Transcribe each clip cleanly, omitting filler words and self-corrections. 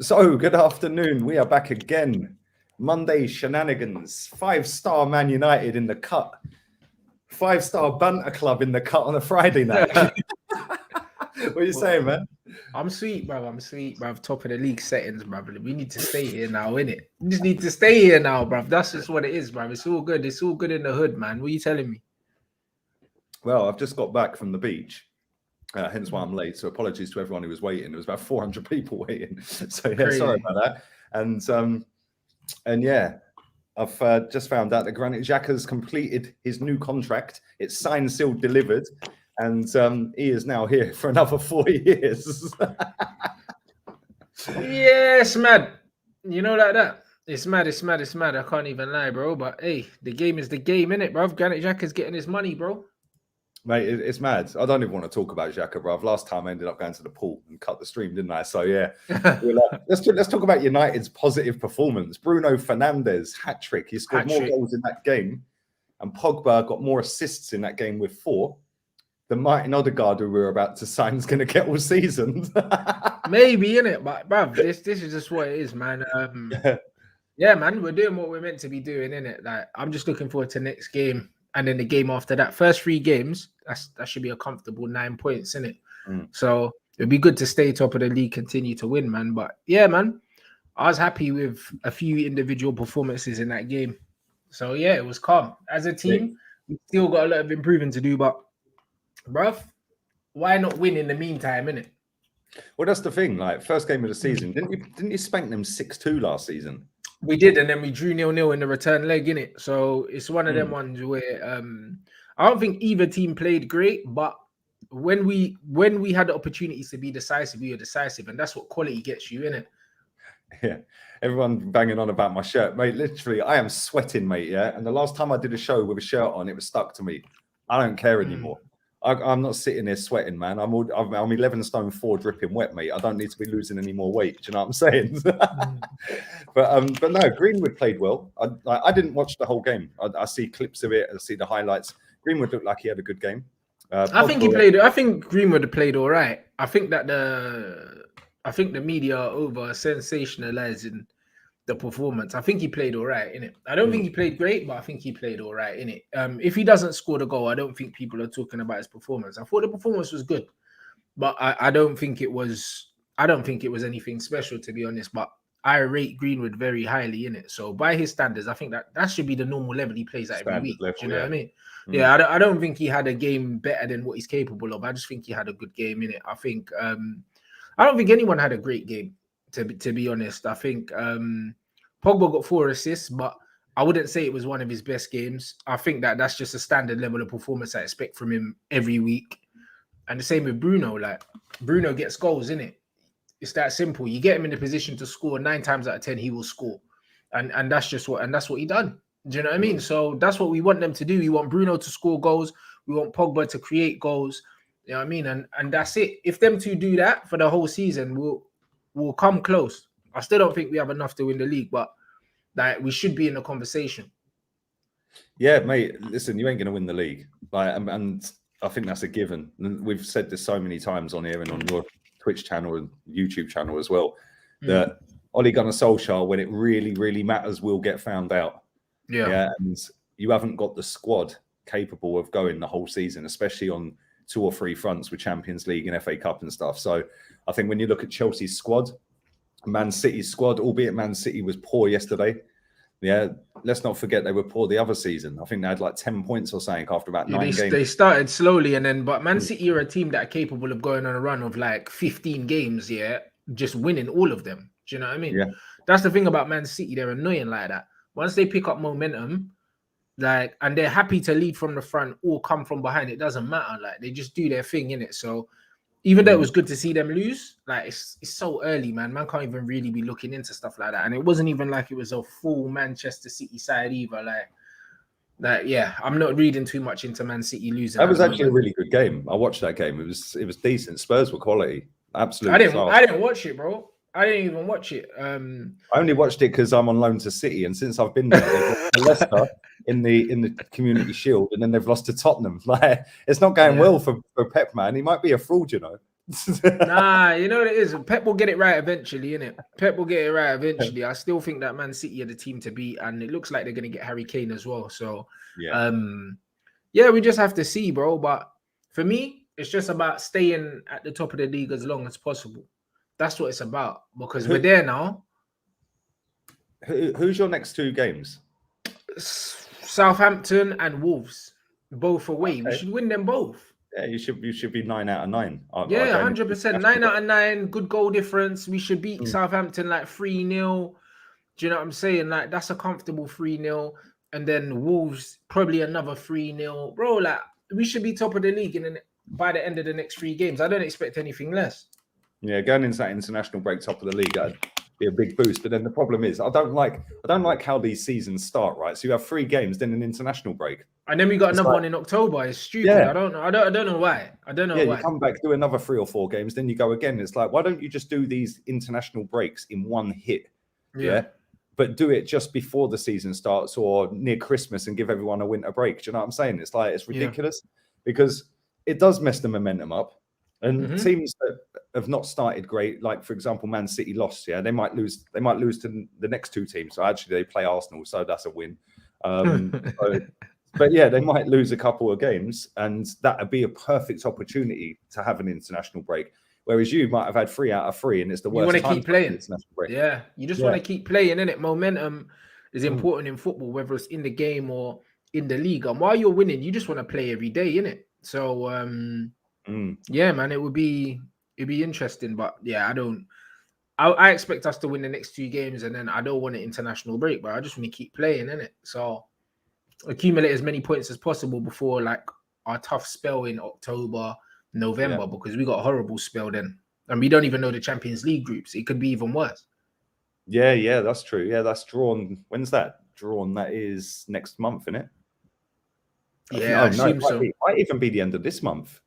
So, good afternoon. We are back again. Monday shenanigans. 5-star Man United in the cut. 5-star Banter Club in the cut on a Friday night. What are you saying, man? I'm sweet, bruv. I'm sweet, bruv. Top of the league settings, bruv. We need to stay here now, innit? We just need to stay here now, bruv. That's just what it is, bruv. It's all good. It's all good in the hood, man. What are you telling me? Well, I've just got back from the beach. Hence why I'm late. So apologies to everyone who was waiting. There was about 400 people waiting. So yeah, Crazy. sorry about that. And yeah, I've just found out that Granit Xhaka's completed his new contract. It's signed, sealed, delivered, and he is now here for another 4 years. Yeah, it's mad. You know, like that. It's mad. It's mad. It's mad. I can't even lie, bro. But hey, the game is the game, innit, bruv? Granit Xhaka's getting his money, bro. Mate, it's mad. I don't even want to talk about Xhaka, bruv. Last time I ended up going to the pool and cut the stream, didn't I? So yeah, let's talk about United's positive performance. Bruno Fernandes, hat-trick. He scored more goals in that game, and Pogba got more assists in that game with 4. The Martin Odegaard who we're about to sign is going to get all season. Maybe, innit? But bruv, this is just what it is, man. Yeah, man, we're doing what we're meant to be doing, innit? Like, I'm just looking forward to next game. And then the game after that, first 3 games, that should be a comfortable 9 points, innit? So it'd be good to stay top of the league, continue to win, man. But yeah, man, I was happy with a few individual performances in that game. So yeah, it was calm. As a team, we still got a lot of improving to do, but bruv, why not win in the meantime, innit? Well, that's the thing. Like, first game of the season, didn't you spank them 6-2 last season? We did, and then we drew 0-0 in the return leg, innit? So it's one of them ones where I don't think either team played great, but when we had the opportunities to be decisive, we were decisive, and that's what quality gets you, innit? Yeah, everyone banging on about my shirt, mate. Literally, I am sweating, mate. Yeah, and the last time I did a show with a shirt on, it was stuck to me. I don't care anymore. I'm not sitting there sweating, man. I'm 11 stone 4 dripping wet, mate. I don't need to be losing any more weight. Do you know what I'm saying? But no, Greenwood played well. I didn't watch the whole game. I see clips of it. I see the highlights. Greenwood looked like he had a good game. I think Greenwood played all right. I think the media are over sensationalizing the performance. I think he played all right, innit? I don't think he played great, but I think he played all right, innit? If he doesn't score the goal, I don't think people are talking about his performance. I thought the performance was good, but I don't think it was anything special, to be honest. But I rate Greenwood very highly, innit? So by his standards, I think that should be the normal level he plays at every week. Do you know what I mean? Yeah, I don't think he had a game better than what he's capable of. I just think he had a good game, innit? I think I don't think anyone had a great game, to be honest. I think Pogba got 4 assists, but I wouldn't say it was one of his best games. I think that's just a standard level of performance I expect from him every week. And the same with Bruno. Like, Bruno gets goals, innit? It's that simple. You get him in a position to score 9 times out of 10, he will score. And that's what he done. Do you know what I mean? So that's what we want them to do. We want Bruno to score goals. We want Pogba to create goals. You know what I mean? And that's it. If them two do that for the whole season, we'll come close. I still don't think we have enough to win the league, but like, we should be in the conversation. Yeah, mate. Listen, you ain't going to win the league, and I think that's a given. We've said this so many times on here and on your Twitch channel and YouTube channel as well, that Ole Gunnar Solskjaer, when it really, really matters, will get found out. Yeah, and you haven't got the squad capable of going the whole season, especially on 2 or 3 fronts with Champions League and FA Cup and stuff. So I think when you look at Chelsea's squad, Man City's squad, albeit Man City was poor yesterday. Yeah, let's not forget they were poor the other season. I think they had like 10 points or something after about 9 games. They started slowly, but Man City are a team that are capable of going on a run of like 15 games, just winning all of them. Do you know what I mean? Yeah. That's the thing about Man City. They're annoying like that. Once they pick up momentum, and they're happy to lead from the front or come from behind, it doesn't matter. Like, they just do their thing, innit? So even though it was good to see them lose, like, it's so early, man. Man can't even really be looking into stuff like that. And it wasn't even like it was a full Manchester City side either. Like, yeah, I'm not reading too much into Man City losing. That was actually a really good game. I watched that game. It was decent. Spurs were quality. Absolutely. I didn't watch it, bro. I didn't even watch it. I only watched it because I'm on loan to City, and since I've been there, they've lost to Leicester in the Community Shield, and then they've lost to Tottenham. Like, it's not going well for Pep, man. He might be a fraud, you know. Nah, you know what it is. Pep will get it right eventually, innit? Pep will get it right eventually. I still think that Man City are the team to beat, and it looks like they're gonna get Harry Kane as well. So, Yeah. yeah, we just have to see, bro. But for me, it's just about staying at the top of the league as long as possible. That's what it's about because we're there now. Who's your next 2 games? Southampton and Wolves, both away. Okay. We should win them both. Yeah, you should be 9 out of 9. Yeah, 100%. 9 out of 9, good goal difference. We should beat Southampton like 3-0. Do you know what I'm saying? Like, that's a comfortable 3-0. And then Wolves, probably another 3-0. Bro, like, we should be top of the league by the end of the next 3 games. I don't expect anything less. Yeah, going into that international break, top of the league, that'd be a big boost. But then the problem is, I don't like how these seasons start, right? So you have 3 games, then an international break. And then we got another one in October. It's stupid. Yeah. I don't know. I don't know why. I don't know why. You come back, do another 3 or 4 games, then you go again. It's like, why don't you just do these international breaks in one hit? Yeah. But do it just before the season starts or near Christmas and give everyone a winter break. Do you know what I'm saying? It's like, it's ridiculous because it does mess the momentum up. And teams that have not started great, like for example, Man City lost. Yeah, they might lose to the next 2 teams. So actually, they play Arsenal, so that's a win. But yeah, they might lose a couple of games, and that would be a perfect opportunity to have an international break. Whereas you might have had 3 out of 3, and it's the worst. You want to keep playing. Yeah, you just want to keep playing, innit? Momentum is important in football, whether it's in the game or in the league. And while you're winning, you just want to play every day, innit? So, yeah, man, it'd be interesting. But yeah, I expect us to win the next 2 games, and then I don't want an international break, but I just want to keep playing, innit? So accumulate as many points as possible before like our tough spell in October, November, because we got a horrible spell then, and we don't even know the Champions League groups. It could be even worse. Yeah, that's true. Yeah, that's drawn. When's that drawn? That is next month, isn't it? I assume so. It might even be the end of this month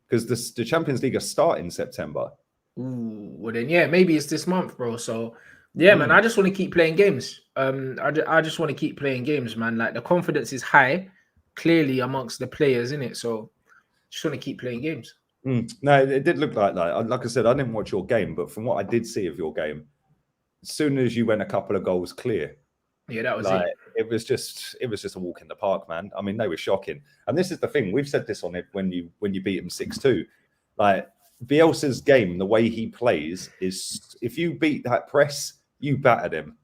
because the Champions League will start in September. Ooh, well then, yeah, maybe it's this month, bro. So yeah, man, I just want to keep playing games. I just want to keep playing games, man. Like the confidence is high, clearly amongst the players, in it. So just want to keep playing games. No, it did look like that. Like I said, I didn't watch your game, but from what I did see of your game, as soon as you went a couple of goals clear, yeah, that was like, it was just a walk in the park, man. I mean, they were shocking. And this is the thing, we've said this on it when you beat them 6-2. Like Bielsa's game, the way he plays is if you beat that press, you battered him.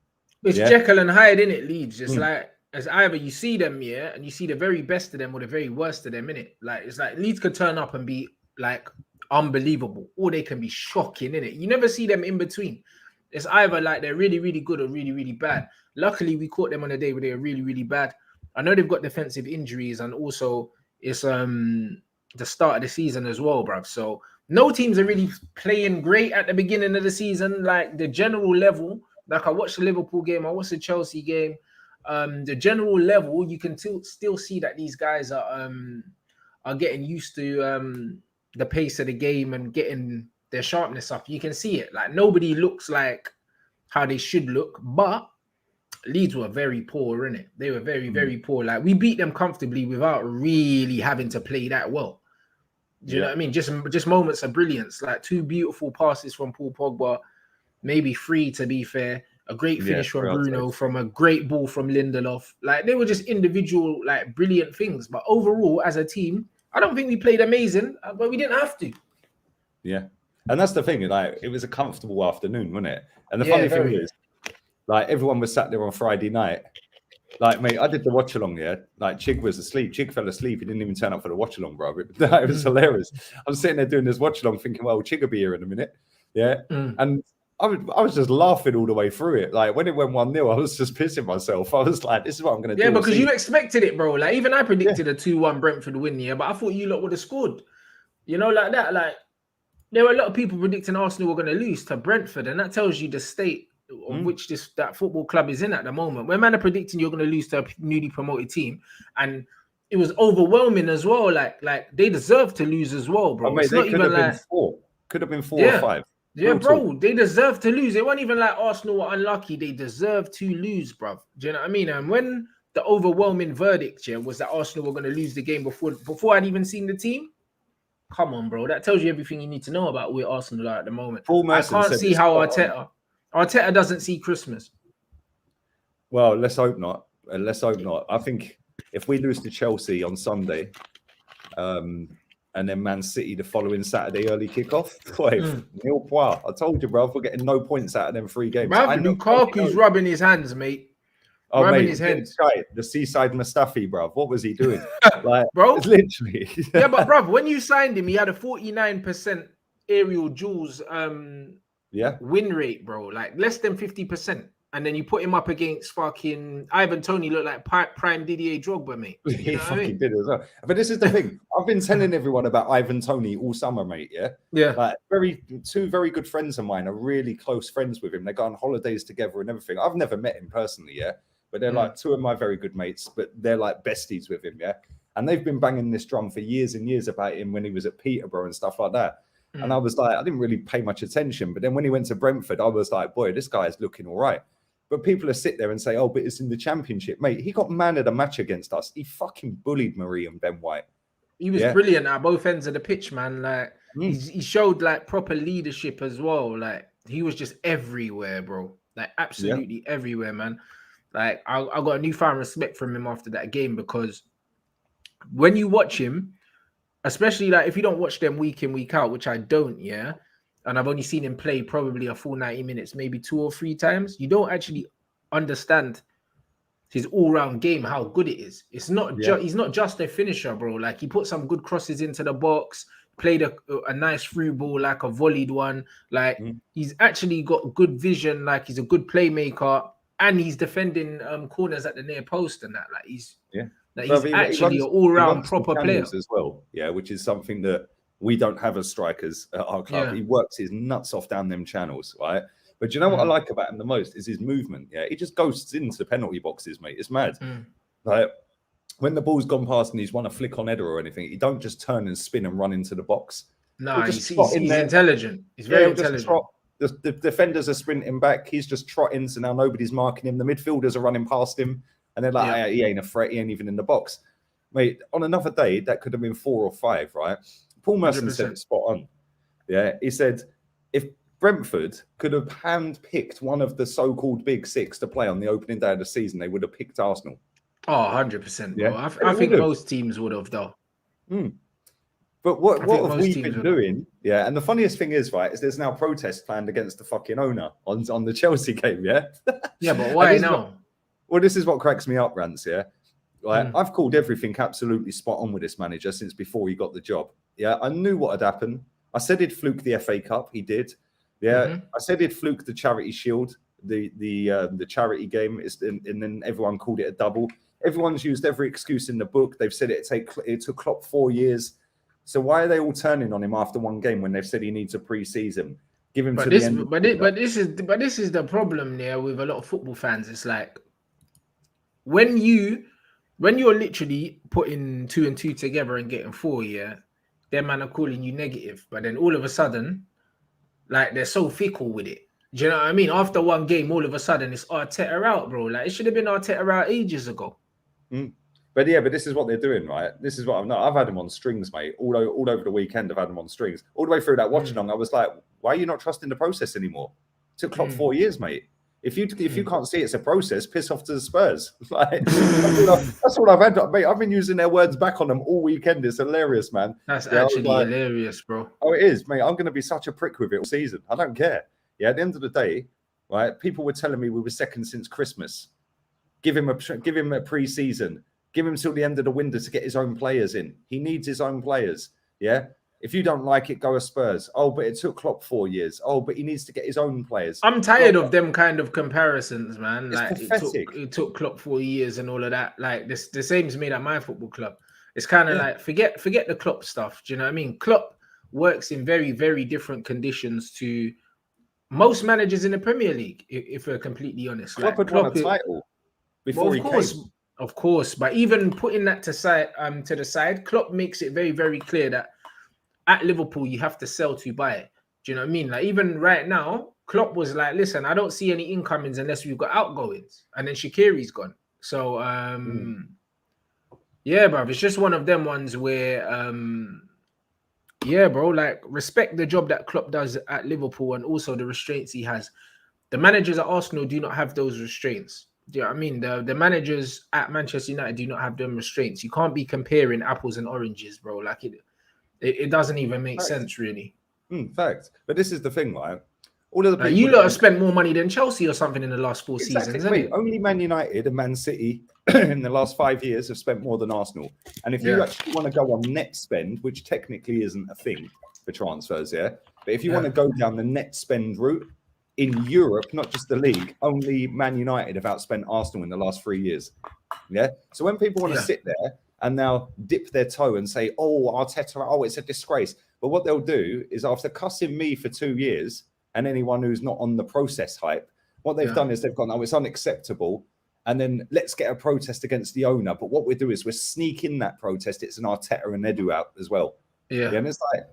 It's Jekyll and Hyde, innit, Leeds. It's like as either you see them, and you see the very best of them or the very worst of them, innit? Like it's like Leeds could turn up and be like unbelievable, or they can be shocking, innit? You never see them in between. It's either like they're really, really good or really, really bad. Luckily, we caught them on a day where they were really, really bad. I know they've got defensive injuries, and also it's the start of the season as well, bruv. So no teams are really playing great at the beginning of the season. Like the general level, like I watched the Liverpool game, I watched the Chelsea game. The general level, you can still see that these guys are getting used to the pace of the game and getting their sharpness up. You can see it. Like nobody looks like how they should look, but Leeds were very poor, innit? They were very, very poor. Like we beat them comfortably without really having to play that well. Do you know what I mean? Just moments of brilliance, like 2 beautiful passes from Paul Pogba, maybe 3 to be fair. A great finish from Bruno, from a great ball from Lindelof. Like they were just individual, like brilliant things. But overall, as a team, I don't think we played amazing, but we didn't have to. Yeah, and that's the thing. Like it was a comfortable afternoon, wasn't it? And the funny thing is, like everyone was sat there on Friday night. Like, mate, I did the watch along here. Like, Chig was asleep. Chig fell asleep. He didn't even turn up for the watch along, bro. It was hilarious. I was sitting there doing this watch along, thinking, well, Chig will be here in a minute. Yeah, and I was just laughing all the way through it. Like when it went 1-0, I was just pissing myself. I was like, this is what I'm going to do. Yeah, because you expected it, bro. Like even I predicted a 2-1 Brentford win, but I thought you lot would have scored. You know, like that. Like there were a lot of people predicting Arsenal were going to lose to Brentford, and that tells you the state of which that football club is in at the moment. When man are predicting you're going to lose to a newly promoted team, and it was overwhelming as well. Like they deserve to lose as well, bro. Oh, mate, it's not even like 4. Could have been 4 or 5. Yeah, bro, they deserve to lose. It wasn't even like Arsenal were unlucky. They deserve to lose, bro. Do you know what I mean? And when the overwhelming verdict was that Arsenal were going to lose the game before I'd even seen the team, come on, bro. That tells you everything you need to know about where Arsenal are at the moment. Paul I Merson can't said see it's how spot on. Arteta doesn't see Christmas. Well, let's hope not. Let's hope not. I think if we lose to Chelsea on Sunday, and then Man City the following Saturday early kickoff, nil point. I told you, bro, we're getting no points out of them 3 games. Bruv, Lukaku's rubbing his hands, mate. Oh, rubbing mate, his hands. The Seaside Mustafi, bro. What was he doing? Like, bro, literally. Yeah, but bruv, when you signed him, he had a 49% aerial duels win rate, bro. Like less than 50%. And then you put him up against fucking Ivan Toney, look like prime Didier Drogba, mate. He fucking did as well. But this is the thing. I've been telling everyone about Ivan Toney all summer, mate. Yeah. Like two very good friends of mine are really close friends with him. They go on holidays together and everything. I've never met him personally, but they're like 2 of my very good mates, but they're like besties with him, and they've been banging this drum for years and years about him when he was at Peterborough and stuff like that. And I was like, I didn't really pay much attention, but then when he went to Brentford, I was like, boy, this guy is looking all right. But people are sit there and say, oh, but it's in the Championship, mate. He got man of the match against us. He fucking bullied Marie and Ben White. He was brilliant at both ends of the pitch, man. Like he showed like proper leadership as well. Like he was just everywhere, bro. Like absolutely everywhere, man. Like I got a newfound respect from him after that game, because when you watch him, especially like if you don't watch them week in, week out, which I don't, and I've only seen him play probably a full 90 minutes, maybe 2 or 3 times, you don't actually understand his all-round game, how good it is. It's not he's not just a finisher, bro. Like he put some good crosses into the box, played a nice through ball, like a volleyed one. Like he's actually got good vision, like he's a good playmaker, and he's defending corners at the near post and that. Like he's actually an all-round proper player as well. Yeah, which is something that we don't have as strikers at our club. Yeah. He works his nuts off down them channels, right? But you know what I like about him the most is his movement. Yeah, he just ghosts into penalty boxes, mate. It's mad. Like when the ball's gone past and he's won a flick on header or anything, he don't just turn and spin and run into the box. No, he's intelligent. He's very intelligent. The defenders are sprinting back. He's just trotting, so now nobody's marking him. The midfielders are running past him, and they're like, hey, he ain't a threat. He ain't even in the box. Mate, on another day, that could have been 4 or 5, right? Paul Merson said it spot on. Yeah, he said, if Brentford could have hand-picked one of the so-called big 6 to play on the opening day of the season, they would have picked Arsenal. Oh, 100%. Yeah, I think most teams would have, though. But what have we been doing? Yeah, and the funniest thing is, right, is there's now protests planned against the fucking owner on the Chelsea game, yeah? Yeah, but why now? Well, this is what cracks me up, Rants, yeah? Right? I've called everything absolutely spot on with this manager since before he got the job. Yeah, I knew what had happened. I said he'd fluke the FA Cup. He did. Yeah, I said he'd fluke the Charity Shield, the charity game, and then everyone called it a double. Everyone's used every excuse in the book. They've said it took Klopp 4 years. So why are they all turning on him after 1 game when they've said he needs a pre-season? Give him the end. But this is the problem there with a lot of football fans. It's like when you're literally putting 2 and 2 together and getting 4, them man are calling you negative, but then all of a sudden, like they're so fickle with it. Do you know what I mean? After 1 game, all of a sudden it's Arteta out, bro. Like it should have been Arteta out ages ago. But this is what they're doing, right? This is what I've had him on strings, mate. All over the weekend, I've had him on strings. All the way through that watch along, I was like, why are you not trusting the process anymore? It took Klopp 4 years, mate. If you can't see it's a process, piss off to the Spurs. Like that's all I've had, mate. I've been using their words back on them all weekend. It's hilarious, man. That's actually hilarious, bro. Oh, it is, mate. I'm going to be such a prick with it all season. I don't care. Yeah, at the end of the day, right? People were telling me we were second since Christmas. Give him a pre-season. Give him till the end of the window to get his own players in. He needs his own players. Yeah. If you don't like it, go to Spurs. Oh, but it took Klopp 4 years. Oh, but he needs to get his own players. I'm tired of them kind of comparisons, man. It's like pathetic. It took Klopp 4 years and all of that. Like this, the same is made at my football club. It's kind of like forget the Klopp stuff. Do you know what I mean? Klopp works in very, very different conditions to most managers in the Premier League. If we're completely honest, Klopp had won a title before he came. Of course, but even putting that to the side, Klopp makes it very, very clear that at Liverpool you have to sell to buy it. Do you know what I mean? Like even right now, Klopp was like, "Listen, I don't see any incomings unless we've got outgoings," and then Shaqiri's gone. So, yeah, bruv, it's just one of them ones where Yeah, bro. Like, respect the job that Klopp does at Liverpool and also the restraints he has. The managers at Arsenal do not have those restraints. Do you know what I mean? The managers at Manchester United do not have them restraints. You can't be comparing apples and oranges, bro. Like it doesn't even make sense, really. Fact. But this is the thing, right? All of the Like, people you lot have spent more money than Chelsea or something in the last 4 exactly, seasons, mate. isn't it? Only Man United and Man City in the last 5 years have spent more than Arsenal. And if you actually want to go on net spend, which technically isn't a thing for transfers, but if you want to go down the net spend route in Europe, not just the league, only Man United have outspent Arsenal in the last 3 years. Yeah. So when people want to sit there and now dip their toe and say, "Oh, Arteta, oh, it's a disgrace," but what they'll do is, after cussing me for 2 years and anyone who's not on the process hype, what they've done is they've gone, "Oh, it's unacceptable," and then let's get a protest against the owner. But what we do is we're sneaking that protest. It's an Arteta and Edu out as well. Yeah. And it's like,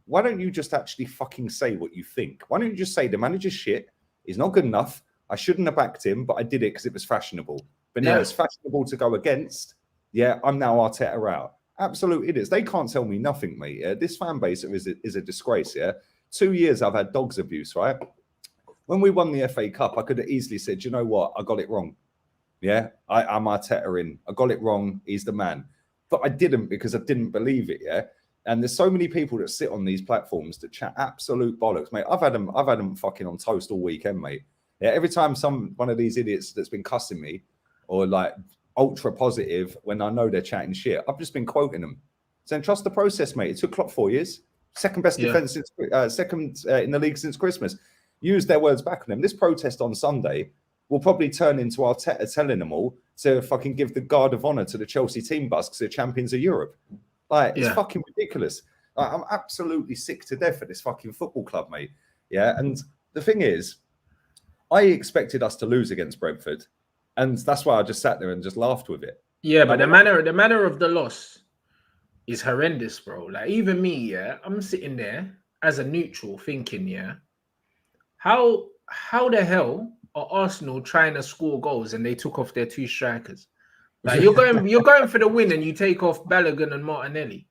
why don't you just actually fucking say what you think? Why don't you just say the manager's shit? He's not good enough. I shouldn't have backed him, but I did it because it was fashionable. But now it's fashionable to go against. Yeah, I'm now Arteta out. Absolute idiots. They can't tell me nothing, mate. Yeah? This fan base is a disgrace. Yeah, 2 years I've had dogs abuse. Right. When we won the FA Cup, I could have easily said, "You know what? I got it wrong. Yeah, I'm Arteta in. I got it wrong. He's the man." But I didn't, because I didn't believe it. Yeah. And there's so many people that sit on these platforms that chat absolute bollocks, mate. I've had them fucking on toast all weekend, mate. Yeah, every time one of these idiots that's been cussing me or like ultra positive when I know they're chatting shit, I've just been quoting them, saying, "Trust the process, mate. It took Klopp 4 years. Second best defense since second in the league since Christmas." Use their words back on them. This protest on Sunday will probably turn into Arteta telling them all to fucking give the guard of honor to the Chelsea team bus because they're champions of Europe. Like, it's fucking ridiculous. Like, I'm absolutely sick to death at this fucking football club, mate. Yeah, and the thing is, I expected us to lose against Brentford, and that's why I just sat there and just laughed with it. Yeah, but the manner of the loss is horrendous, bro. Like, even me, I'm sitting there as a neutral thinking, how the hell are Arsenal trying to score goals and they took off their 2 strikers? Like, you're going for the win and you take off Balogun and Martinelli.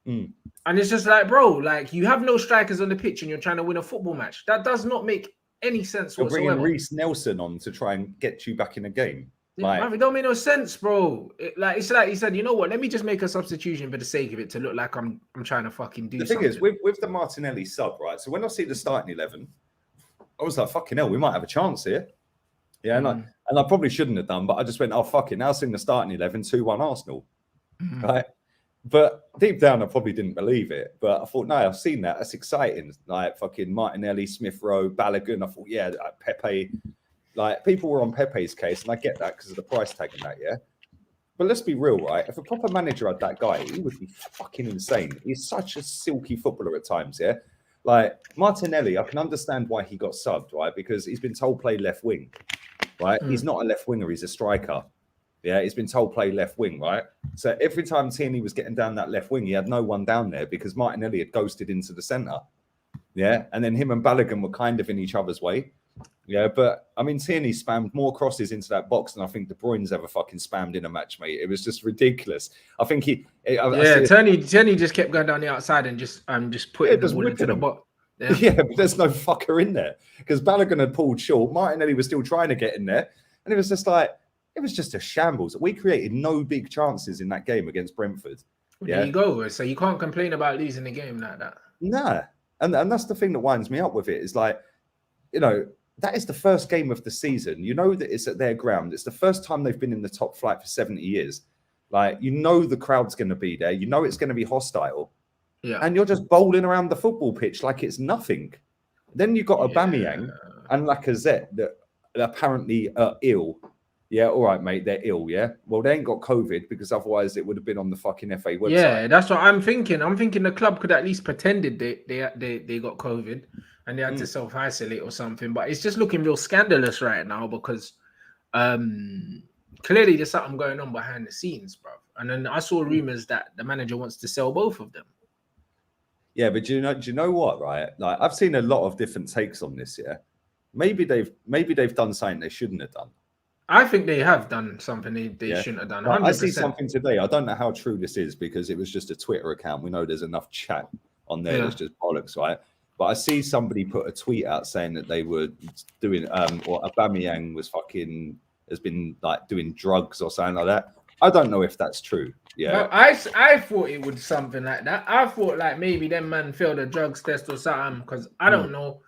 And it's just like, bro, like, you have no strikers on the pitch and you're trying to win a football match. That does not make any sense whatsoever. You're bringing Reece Nelson on to try and get you back in the game. Like, it don't make no sense, bro. It's like he said, "You know what? Let me just make a substitution for the sake of it to look like I'm trying to fucking do something." The thing is, with the Martinelli sub, right? So when I see the starting 11, I was like, "Fucking hell, we might have a chance here." Yeah, and I probably shouldn't have done, but I just went, "Oh, fuck it." Now I've seen the starting 11, 2-1 Arsenal, right? But deep down, I probably didn't believe it. But I thought, no, I've seen that. That's exciting. Like, fucking Martinelli, Smith Rowe, Balogun. I thought, yeah, like Pepe. Like, people were on Pepe's case, and I get that because of the price tag and that, yeah. But let's be real, right? If a proper manager had that guy, he would be fucking insane. He's such a silky footballer at times, yeah. Like, Martinelli, I can understand why he got subbed, right? Because he's been told play left wing, right? He's not a left winger, he's a striker. Yeah, he's been told play left wing, right? So every time Tierney was getting down that left wing, he had no one down there because Martinelli had ghosted into the centre. Yeah, and then him and Balogun were kind of in each other's way. Yeah, but I mean, Tierney spammed more crosses into that box than I think De Bruyne's ever fucking spammed in a match, mate. It was just ridiculous. I think Tierney just kept going down the outside and just putting the ball into the box. Yeah, but there's no fucker in there because Balogun had pulled short. Martinelli was still trying to get in there, and it was just like, it was just a shambles. We created no big chances in that game against Brentford. Yeah, there you go. So you can't complain about losing the game like that. Nah, and that's the thing that winds me up with it. Is like, you know, that is the first game of the season. You know that it's at their ground. It's the first time they've been in the top flight for 70 years. Like, you know the crowd's going to be there. You know it's going to be hostile. Yeah. And you're just bowling around the football pitch like it's nothing. Then you've got Aubameyang and Lacazette that apparently are ill. Yeah, all right, mate, they're ill, yeah? Well, they ain't got COVID because otherwise it would have been on the fucking FA website. Yeah, that's what I'm thinking. I'm thinking the club could at least pretended they got COVID and they had to self-isolate or something. But it's just looking real scandalous right now because clearly there's something going on behind the scenes, bro. And then I saw rumors that the manager wants to sell both of them. Yeah, but do you know what, right? Like, I've seen a lot of different takes on this, yeah? Maybe they've done something they shouldn't have done. I think they have done something they shouldn't have done. 100%. I see something today. I don't know how true this is because it was just a Twitter account. We know there's enough chat on there. That's just bollocks, right? But I see somebody put a tweet out saying that they were doing, or Aubameyang has been like doing drugs or something like that. I don't know if that's true. Yeah, I thought it would something like that. I thought like maybe them man failed a drugs test or something, because I don't know.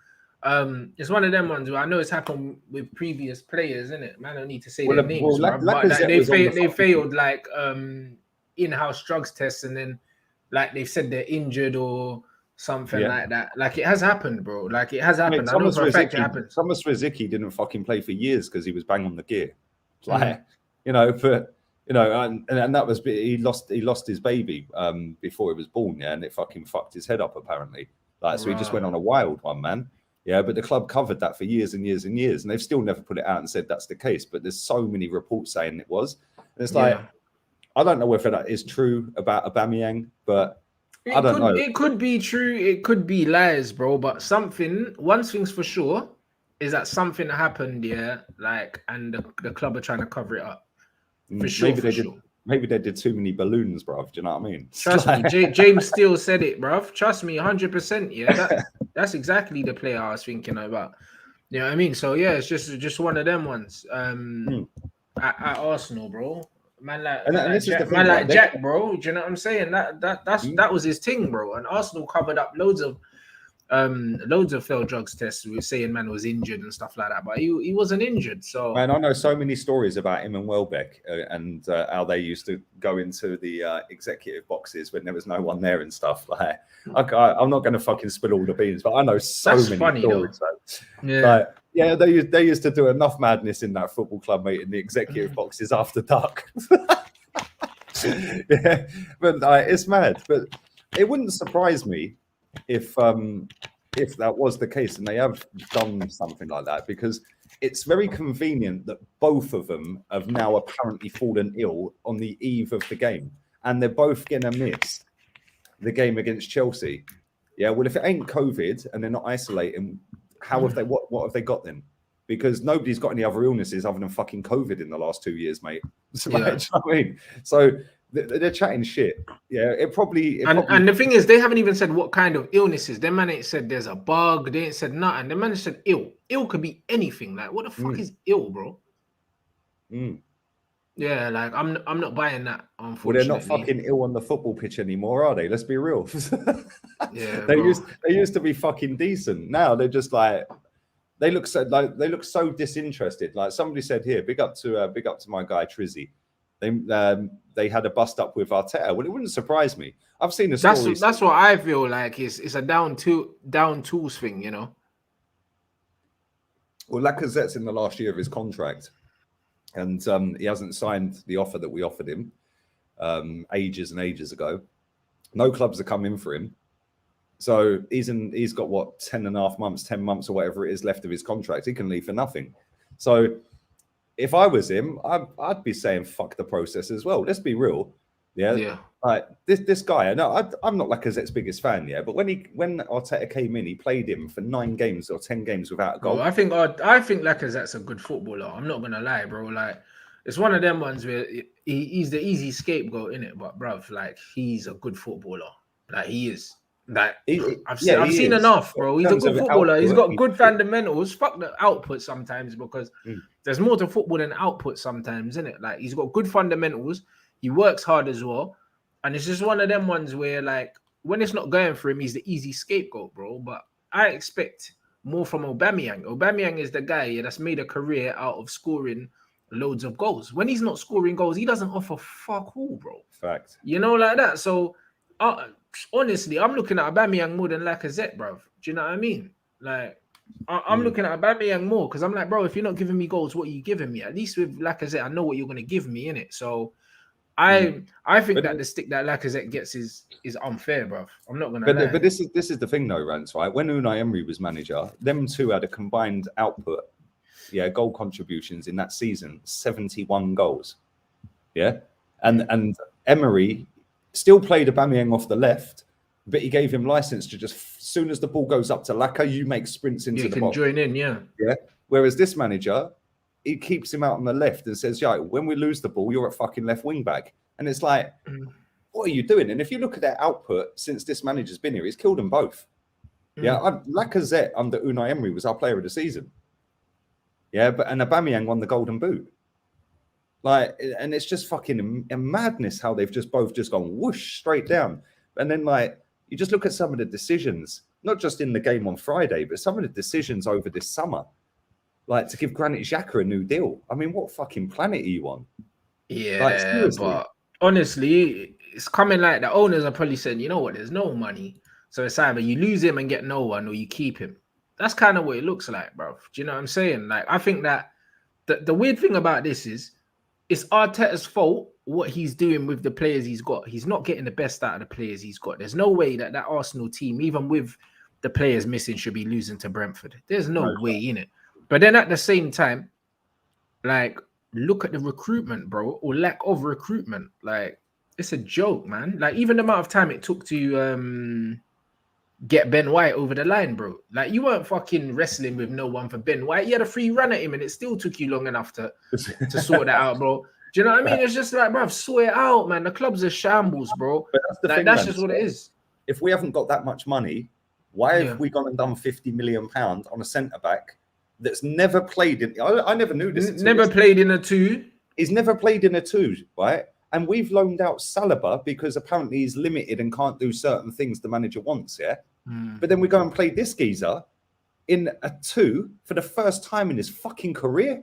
It's one of them ones where I know it's happened with previous players, isn't it? Man, I don't need to say their names, but like, they failed like in-house drugs tests, and then like they've said they're injured or something like that. Like it has happened, bro. Like it has happened. I know for a fact it happens. Thomas Rosicky didn't fucking play for years because he was bang on the gear. Like, you know, and that was, he lost his baby before he was born, yeah, and it fucking fucked his head up apparently. Like, so he just went on a wild one, man. Yeah, but the club covered that for years and years and years, and they've still never put it out and said that's the case. But there's so many reports saying it was. And it's like, I don't know whether that is true about Aubameyang, but I don't know. It could be true. It could be lies, bro. But one thing's for sure is that something happened, yeah, like, and the club are trying to cover it up. For sure. Maybe they did too many balloons, bruv. Do you know what I mean? Trust me, James Steele said it, bruv. Trust me, 100%. Yeah, that's exactly the player I was thinking about. You know what I mean? So yeah, it's just one of them ones. At Arsenal, bro. Man like Jack, bro. Do you know what I'm saying? That was his thing, bro. And Arsenal covered up loads of failed drugs tests. We were saying man was injured and stuff like that, but he wasn't injured. So man, I know so many stories about him and Welbeck and how they used to go into the executive boxes when there was no one there and stuff. Like, I'm not going to fucking spill all the beans, but I know many stories. Yeah, they used to do enough madness in that football club, mate, in the executive boxes after dark. Yeah, but it's mad. But it wouldn't surprise me if that was the case and they have done something like that, because it's very convenient that both of them have now apparently fallen ill on the eve of the game, and they're both going to miss the game against Chelsea. Yeah, well, if it ain't COVID and they're not isolating, how have they? What have they got then? Because nobody's got any other illnesses other than fucking COVID in the last 2 years, mate. So, you know what I mean? So they're chatting shit. Yeah, it probably. And the thing is, they haven't even said what kind of illnesses. Their man ain't said there's a bug. They ain't said nothing. The man said ill. Ill could be anything. Like, what the fuck is ill, bro? Yeah, like I'm not buying that. Unfortunately, well, they're not fucking ill on the football pitch anymore, are they? Let's be real. Yeah, they used to be fucking decent. Now they're just like they look so disinterested. Like somebody said here, big up to my guy Trizzy. They had a bust up with Arteta. Well, it wouldn't surprise me. I've seen the stories. That's what I feel like. It's a down tools thing, you know. Well, Lacazette's in the last year of his contract, and he hasn't signed the offer that we offered him ages and ages ago. No clubs are coming for him. So he's got what, 10 months or whatever it is left of his contract. He can leave for nothing. So if I was him, I'd be saying fuck the process as well. Let's be real. Yeah. Like this guy, I know I'm not Lacazette's biggest fan, yeah, but when Arteta came in, he played him for 9 games or 10 games without a goal. Well, I think Lacazette's a good footballer. I'm not gonna lie, bro. Like, it's one of them ones where he's the easy scapegoat, innit? But bruv, like, he's a good footballer. Like, he is. Like, I've seen enough, bro. He's a good footballer. He's got good fundamentals. Fuck the output sometimes, because there's more to football than output sometimes, isn't it? Like, he's got good fundamentals. He works hard as well. And it's just one of them ones where, like, when it's not going for him, he's the easy scapegoat, bro. But I expect more from Aubameyang. Aubameyang is the guy that's made a career out of scoring loads of goals. When he's not scoring goals, he doesn't offer fuck all, bro. Fact. You know, like that. So, honestly, I'm looking at Aubameyang more than Lacazette, bro. Do you know what I mean? Like, I'm looking at Aubameyang more because I'm like, bro, if you're not giving me goals, what are you giving me? At least with Lacazette, I know what you're going to give me, innit? So, I think that the stick that Lacazette gets is unfair, bro. I'm not going to lie. But this is the thing, though, Rants, right? When Unai Emery was manager, them two had a combined output, goal contributions in that season, 71 goals. Yeah? And Emery still played Aubameyang off the left, but he gave him license to just, as soon as the ball goes up to Laka, you make sprints into the box. You can join in, yeah. Whereas this manager, he keeps him out on the left and says, when we lose the ball, you're at fucking left wing back. And it's like, what are you doing? And if you look at their output since this manager's been here, he's killed them both. Yeah, Lacazette under Unai Emery was our player of the season. Yeah, and Aubameyang won the Golden Boot. Like, and it's just fucking a madness how they've just both just gone whoosh straight down. And then like you just look at some of the decisions, not just in the game on Friday, but some of the decisions over this summer, like to give Granit Xhaka a new deal. I mean, what fucking planet are you on? Yeah, like, but honestly, it's coming like the owners are probably saying, you know what, there's no money. So it's either you lose him and get no one or you keep him. That's kind of what it looks like, bro. Do you know what I'm saying? Like, I think that the weird thing about this is it's Arteta's fault what he's doing with the players he's got. He's not getting the best out of the players he's got. There's no way that Arsenal team, even with the players missing, should be losing to Brentford. There's no way in it. But then at the same time, like, look at the recruitment, bro, or lack of recruitment. Like, it's a joke, man. Like, even the amount of time it took to get Ben White over the line, bro. Like, you weren't fucking wrestling with no one for Ben White. You had a free run at him and it still took you long enough to sort that out, bro. Do you know what I mean? It's just like, bro, sort it out, man. The club's a shambles, bro. But that's the thing, that's just what it is. If we haven't got that much money, why have we gone and done £50 million on a centre-back that's never played in... I never knew this. Never played in a two. He's never played in a two, right? And we've loaned out Saliba because apparently he's limited and can't do certain things the manager wants, yeah? But then we go and play this geezer in a two for the first time in his fucking career.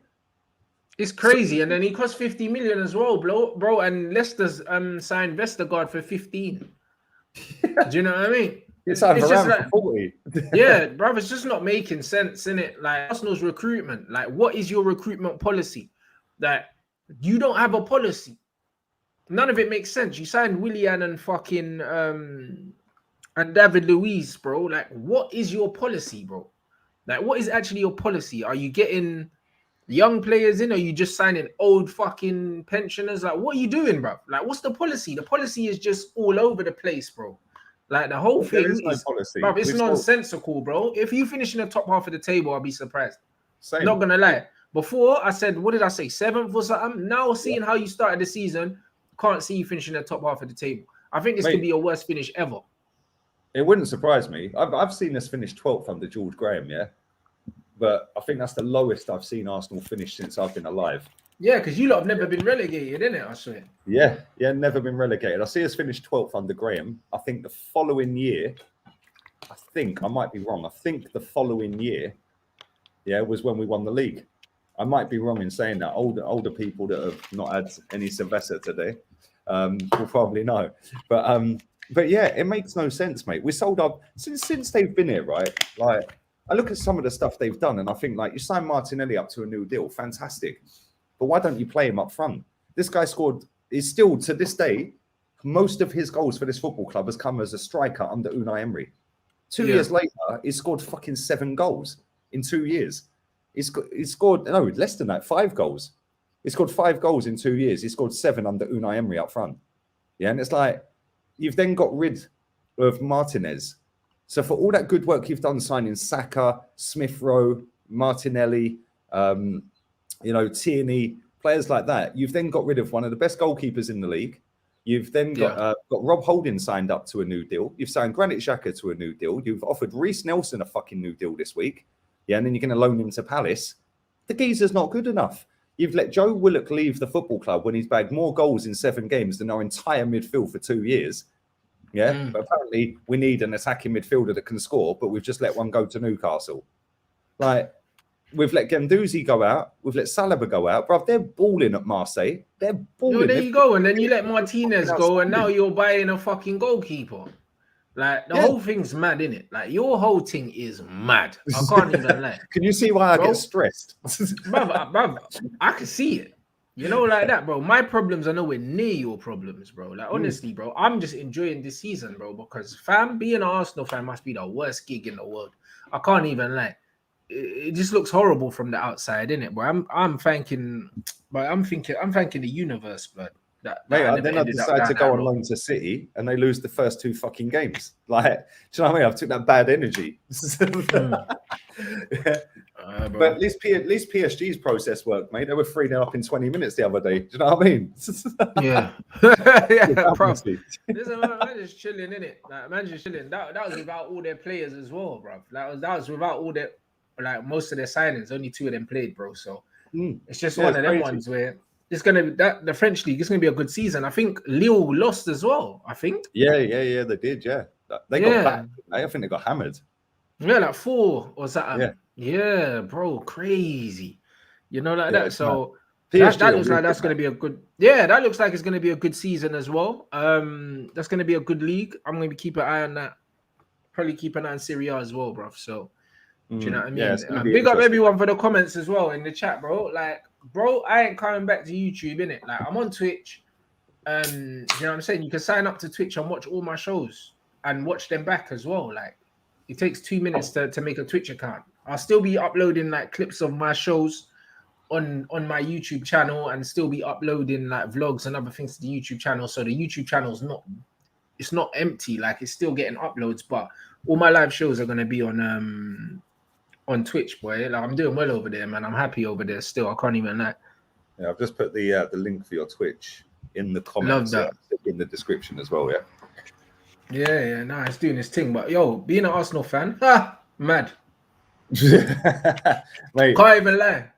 It's crazy. And then he cost 50 million as well, bro. And Leicester's signed Vestergaard for 15. Do you know what I mean? It's just like, for 40. Yeah, bro, it's just not making sense, innit? Like, Arsenal's recruitment. Like, what is your recruitment policy? That you don't have a policy. None of it makes sense. You signed Willian and fucking and David Luiz, bro. Like, what is your policy, bro? Like, what is actually your policy? Are you getting young players in? Or are you just signing old fucking pensioners? Like, what are you doing, bro? Like, what's the policy? The policy is just all over the place, bro. Like, the whole thing is policy. Bro, it's nonsensical, bro. If you finish in the top half of the table, I'll be surprised. Same. Not gonna lie. Before, I said, what did I say? 7th or something? Now, seeing how you started the season, can't see you finishing in the top half of the table. I think this could be your worst finish ever. It wouldn't surprise me. I've seen us finish 12th under George Graham, yeah? But I think that's the lowest I've seen Arsenal finish since I've been alive. Yeah, because you lot have never been relegated, innit? I swear. Yeah, never been relegated. I see us finish 12th under Graham. I think the following year, I might be wrong. I think the following year, was when we won the league. I might be wrong in saying that. Older people that have not had any Sylvester today will probably know. But yeah, it makes no sense, mate. We sold up since they've been here, right? Like, I look at some of the stuff they've done and I think, like, you signed Martinelli up to a new deal. Fantastic. But why don't you play him up front? This guy is still, to this day, most of his goals for this football club has come as a striker under Unai Emery. 2 years later, he scored fucking 7 goals in 2 years. He scored, no, less than that, 5 goals. He scored 5 goals in 2 years. He scored 7 under Unai Emery up front. Yeah, and it's like, you've then got rid of Martinez. So for all that good work you've done signing Saka, Smith Rowe, Martinelli, Tierney, players like that, you've then got rid of one of the best goalkeepers in the league. You've then got Rob Holding signed up to a new deal. You've signed Granit Xhaka to a new deal. You've offered Reece Nelson a fucking new deal this week. Yeah, and then you're going to loan him to Palace. The geezer's not good enough. You've let Joe Willock leave the football club when he's bagged more goals in 7 games than our entire midfield for 2 years. Yeah, but apparently we need an attacking midfielder that can score, but we've just let one go to Newcastle. Like, we've let Guendouzi go out. We've let Saliba go out. Bruv, they're balling at Marseille. They're balling. There you go. And then you let Martinez go, and now you're buying a fucking goalkeeper. Like, the whole thing's mad, innit? Like, your whole thing is mad. I can't even lie. Can you see why I get stressed? Bruv, I can see it. You know, like that, bro. My problems are nowhere near your problems, bro. Like, honestly, bro, I'm just enjoying this season, bro, because being an Arsenal fan must be the worst gig in the world. I can't even lie. It just looks horrible from the outside, innit, bro? I'm thanking the universe, but Mate, then I decided to go on loan to City, and they lose the first 2 fucking games. Like, do you know what I mean? I took that bad energy. Yeah. But at least PSG's process worked, mate. They were 3-0 up in 20 minutes the other day. Do you know what I mean? Yeah. Yeah, bro. Listen, man just chilling, innit? Like, man just chilling. That was without all their players as well, bro. That was without all their, like, most of their signings. Only 2 of them played, bro. So it's just one of them ones where it's gonna be that the French league is gonna be a good season. I think Lille lost as well. I think. Yeah, they did. Yeah, they got back. I think they got hammered. Yeah, like 4 or something. Yeah, bro, crazy. You know, like that. So that looks like that's going to be a good. Yeah, that looks like it's going to be a good season as well. That's going to be a good league. I'm going to keep an eye on that. Probably keep an eye on Serie A as well, bro. So, do you know what I mean? Yeah, big up everyone for the comments as well in the chat, bro. Like, bro, I ain't coming back to YouTube, innit? Like, I'm on Twitch. You know what I'm saying? You can sign up to Twitch and watch all my shows and watch them back as well. Like, it takes 2 minutes to make a Twitch account. I'll still be uploading like clips of my shows on my YouTube channel, and still be uploading like vlogs and other things to the YouTube channel. So the YouTube channel is not empty. Like, it's still getting uploads, but all my live shows are gonna be on Twitch, boy. Like, I'm doing well over there, man. I'm happy over there still. I can't even lie. Yeah, I've just put the link for your Twitch in the comments. Love that. In the description as well. Yeah, nah, it's doing this thing. But yo, being an Arsenal fan, mad. Mate, can't even lie.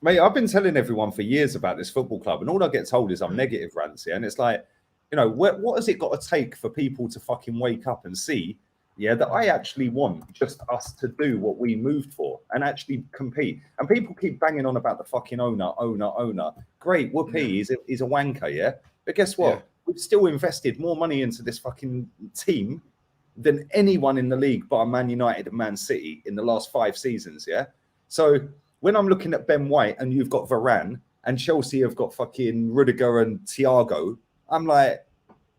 Mate, I've been telling everyone for years about this football club, and all I get told is I'm negative, Rants, and it's like, you know, what has it got to take for people to fucking wake up and see, that I actually want just us to do what we moved for and actually compete. And people keep banging on about the fucking owner. Great, whoopee, he's a wanker, yeah? But guess what? Yeah. We've still invested more money into this fucking team than anyone in the league bar Man United and Man City in the last 5 seasons, yeah? So when I'm looking at Ben White and you've got Varane and Chelsea have got fucking Rudiger and Thiago, I'm like,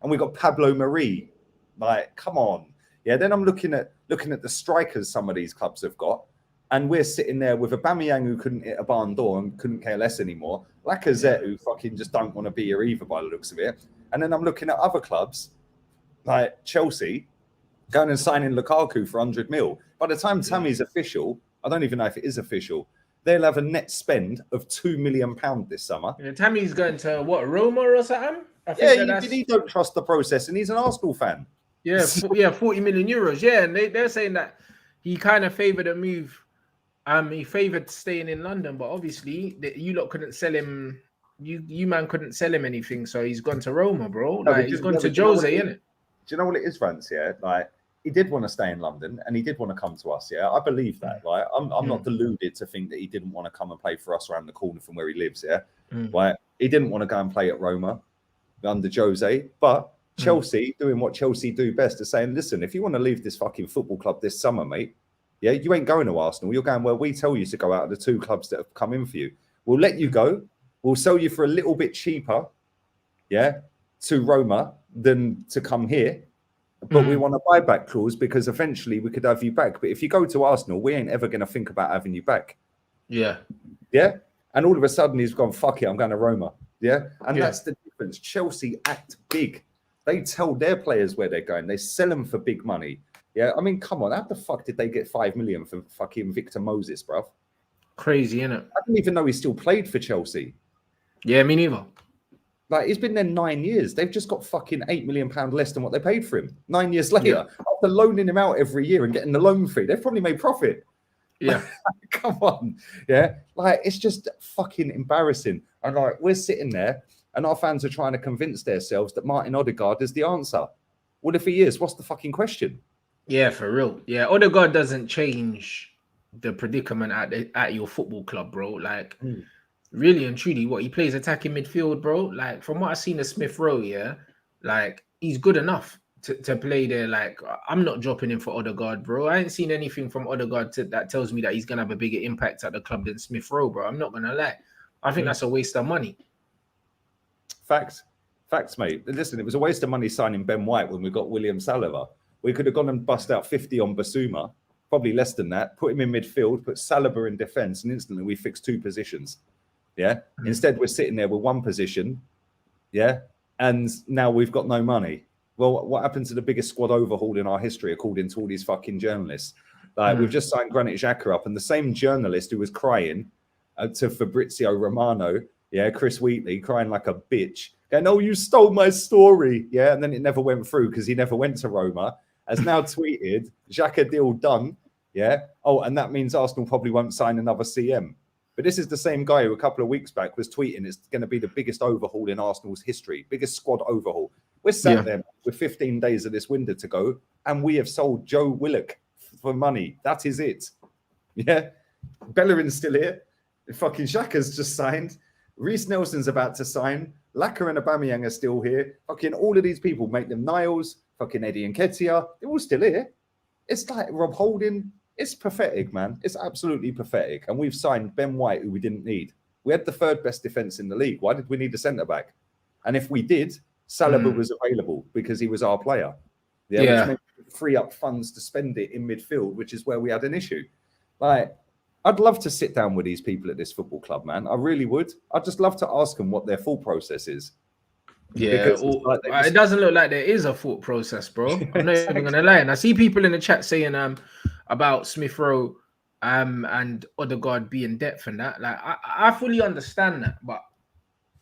and we've got Pablo Mari, like, come on. Yeah, then I'm looking at the strikers some of these clubs have got, and we're sitting there with Aubameyang who couldn't hit a barn door and couldn't care less anymore, Lacazette who fucking just don't want to be here either by the looks of it. And then I'm looking at other clubs like Chelsea going and signing Lukaku for 100 mil. By the time Tammy's official, I don't even know if it is official, they'll have a net spend of £2 million this summer. Yeah, Tammy's going to what, Roma or something? I think he don't trust the process, and he's an Arsenal fan. Yeah, 40 million euros. Yeah, and they're saying that he kind of favoured a move. He favoured staying in London, but obviously you lot couldn't sell him. You man couldn't sell him anything, so he's gone to Roma, bro. Like, he's gone to Jose, innit? Do you know what it is, Rants? Yeah, like, he did want to stay in London and he did want to come to us. Yeah, I believe that. Like, I'm not deluded to think that he didn't want to come and play for us around the corner from where he lives. Yeah, like, he didn't want to go and play at Roma under Jose, but Chelsea doing what Chelsea do best is saying, listen, if you want to leave this fucking football club this summer, mate, yeah, you ain't going to Arsenal. You're going where we tell you to go out of the 2 clubs that have come in for you. We'll let you go. We'll sell you for a little bit cheaper, yeah, to Roma than to come here. But we want a buyback clause because eventually we could have you back. But if you go to Arsenal, we ain't ever going to think about having you back. Yeah. Yeah. And all of a sudden he's gone, fuck it, I'm going to Roma. Yeah. And that's the difference. Chelsea act big. They tell their players where they're going. They sell them for big money. Yeah. I mean, come on. How the fuck did they get 5 million for fucking Victor Moses, bruv? Crazy, innit? I didn't even know he still played for Chelsea. Yeah, me neither. Like, he's been there 9 years. They've just got fucking £8 million less than what they paid for him. 9 years later, after loaning him out every year and getting the loan fee, they've probably made profit. Yeah. Come on. Yeah. Like, it's just fucking embarrassing. And like, we're sitting there and our fans are trying to convince themselves that Martin Odegaard is the answer. Well, if he is, what's the fucking question? Yeah, for real. Yeah, Odegaard doesn't change the predicament at your football club, bro. Like, really and truly, what he plays attacking midfield, bro. Like, from what I've seen of Smith Rowe, yeah, like, he's good enough to play there. Like, I'm not dropping him for Odegaard, bro. I ain't seen anything from Odegaard that tells me that he's gonna have a bigger impact at the club than Smith Rowe, bro. I'm not gonna lie. I think that's a waste of money. Facts, mate. Listen, it was a waste of money signing Ben White when we got William Saliba. We could have gone and bust out 50 on Basuma, probably less than that. Put him in midfield, put Saliba in defence, and instantly we fixed 2 positions. Yeah. Instead, we're sitting there with 1 position, yeah, and now we've got no money. Well, what happened to the biggest squad overhaul in our history, according to all these fucking journalists? Like, we've just signed Granit Xhaka up, and the same journalist who was crying to Fabrizio Romano, yeah, Chris Wheatley, crying like a bitch, going, "Oh, you stole my story," yeah, and then it never went through because he never went to Roma, has now tweeted, "Xhaka deal done," yeah. Oh, and that means Arsenal probably won't sign another CM. But this is the same guy who a couple of weeks back was tweeting it's going to be the biggest overhaul in Arsenal's history, biggest squad overhaul. We're sat there with 15 days of this window to go, and we have sold Joe Willock for money. That is it. Yeah. Bellerin's still here. Fucking Xhaka's just signed. Reece Nelson's about to sign. Laka and Aubameyang are still here. Fucking all of these people, make them Niles, fucking Eddie Nketiah, they're all still here. It's like Rob Holding. It's pathetic, man. It's absolutely pathetic. And we've signed Ben White, who we didn't need. We had the third best defense in the league. Why did we need a centre-back? And if we did, Saliba was available because he was our player. Which meant free up funds to spend it in midfield, which is where we had an issue. Like, I'd love to sit down with these people at this football club, man. I really would. I'd just love to ask them what their thought process is. Yeah, it doesn't look like there is a thought process, bro. I'm not even gonna lie. And I see people in the chat saying about Smith Rowe and Odegaard being depth and that. Like, I fully understand that, but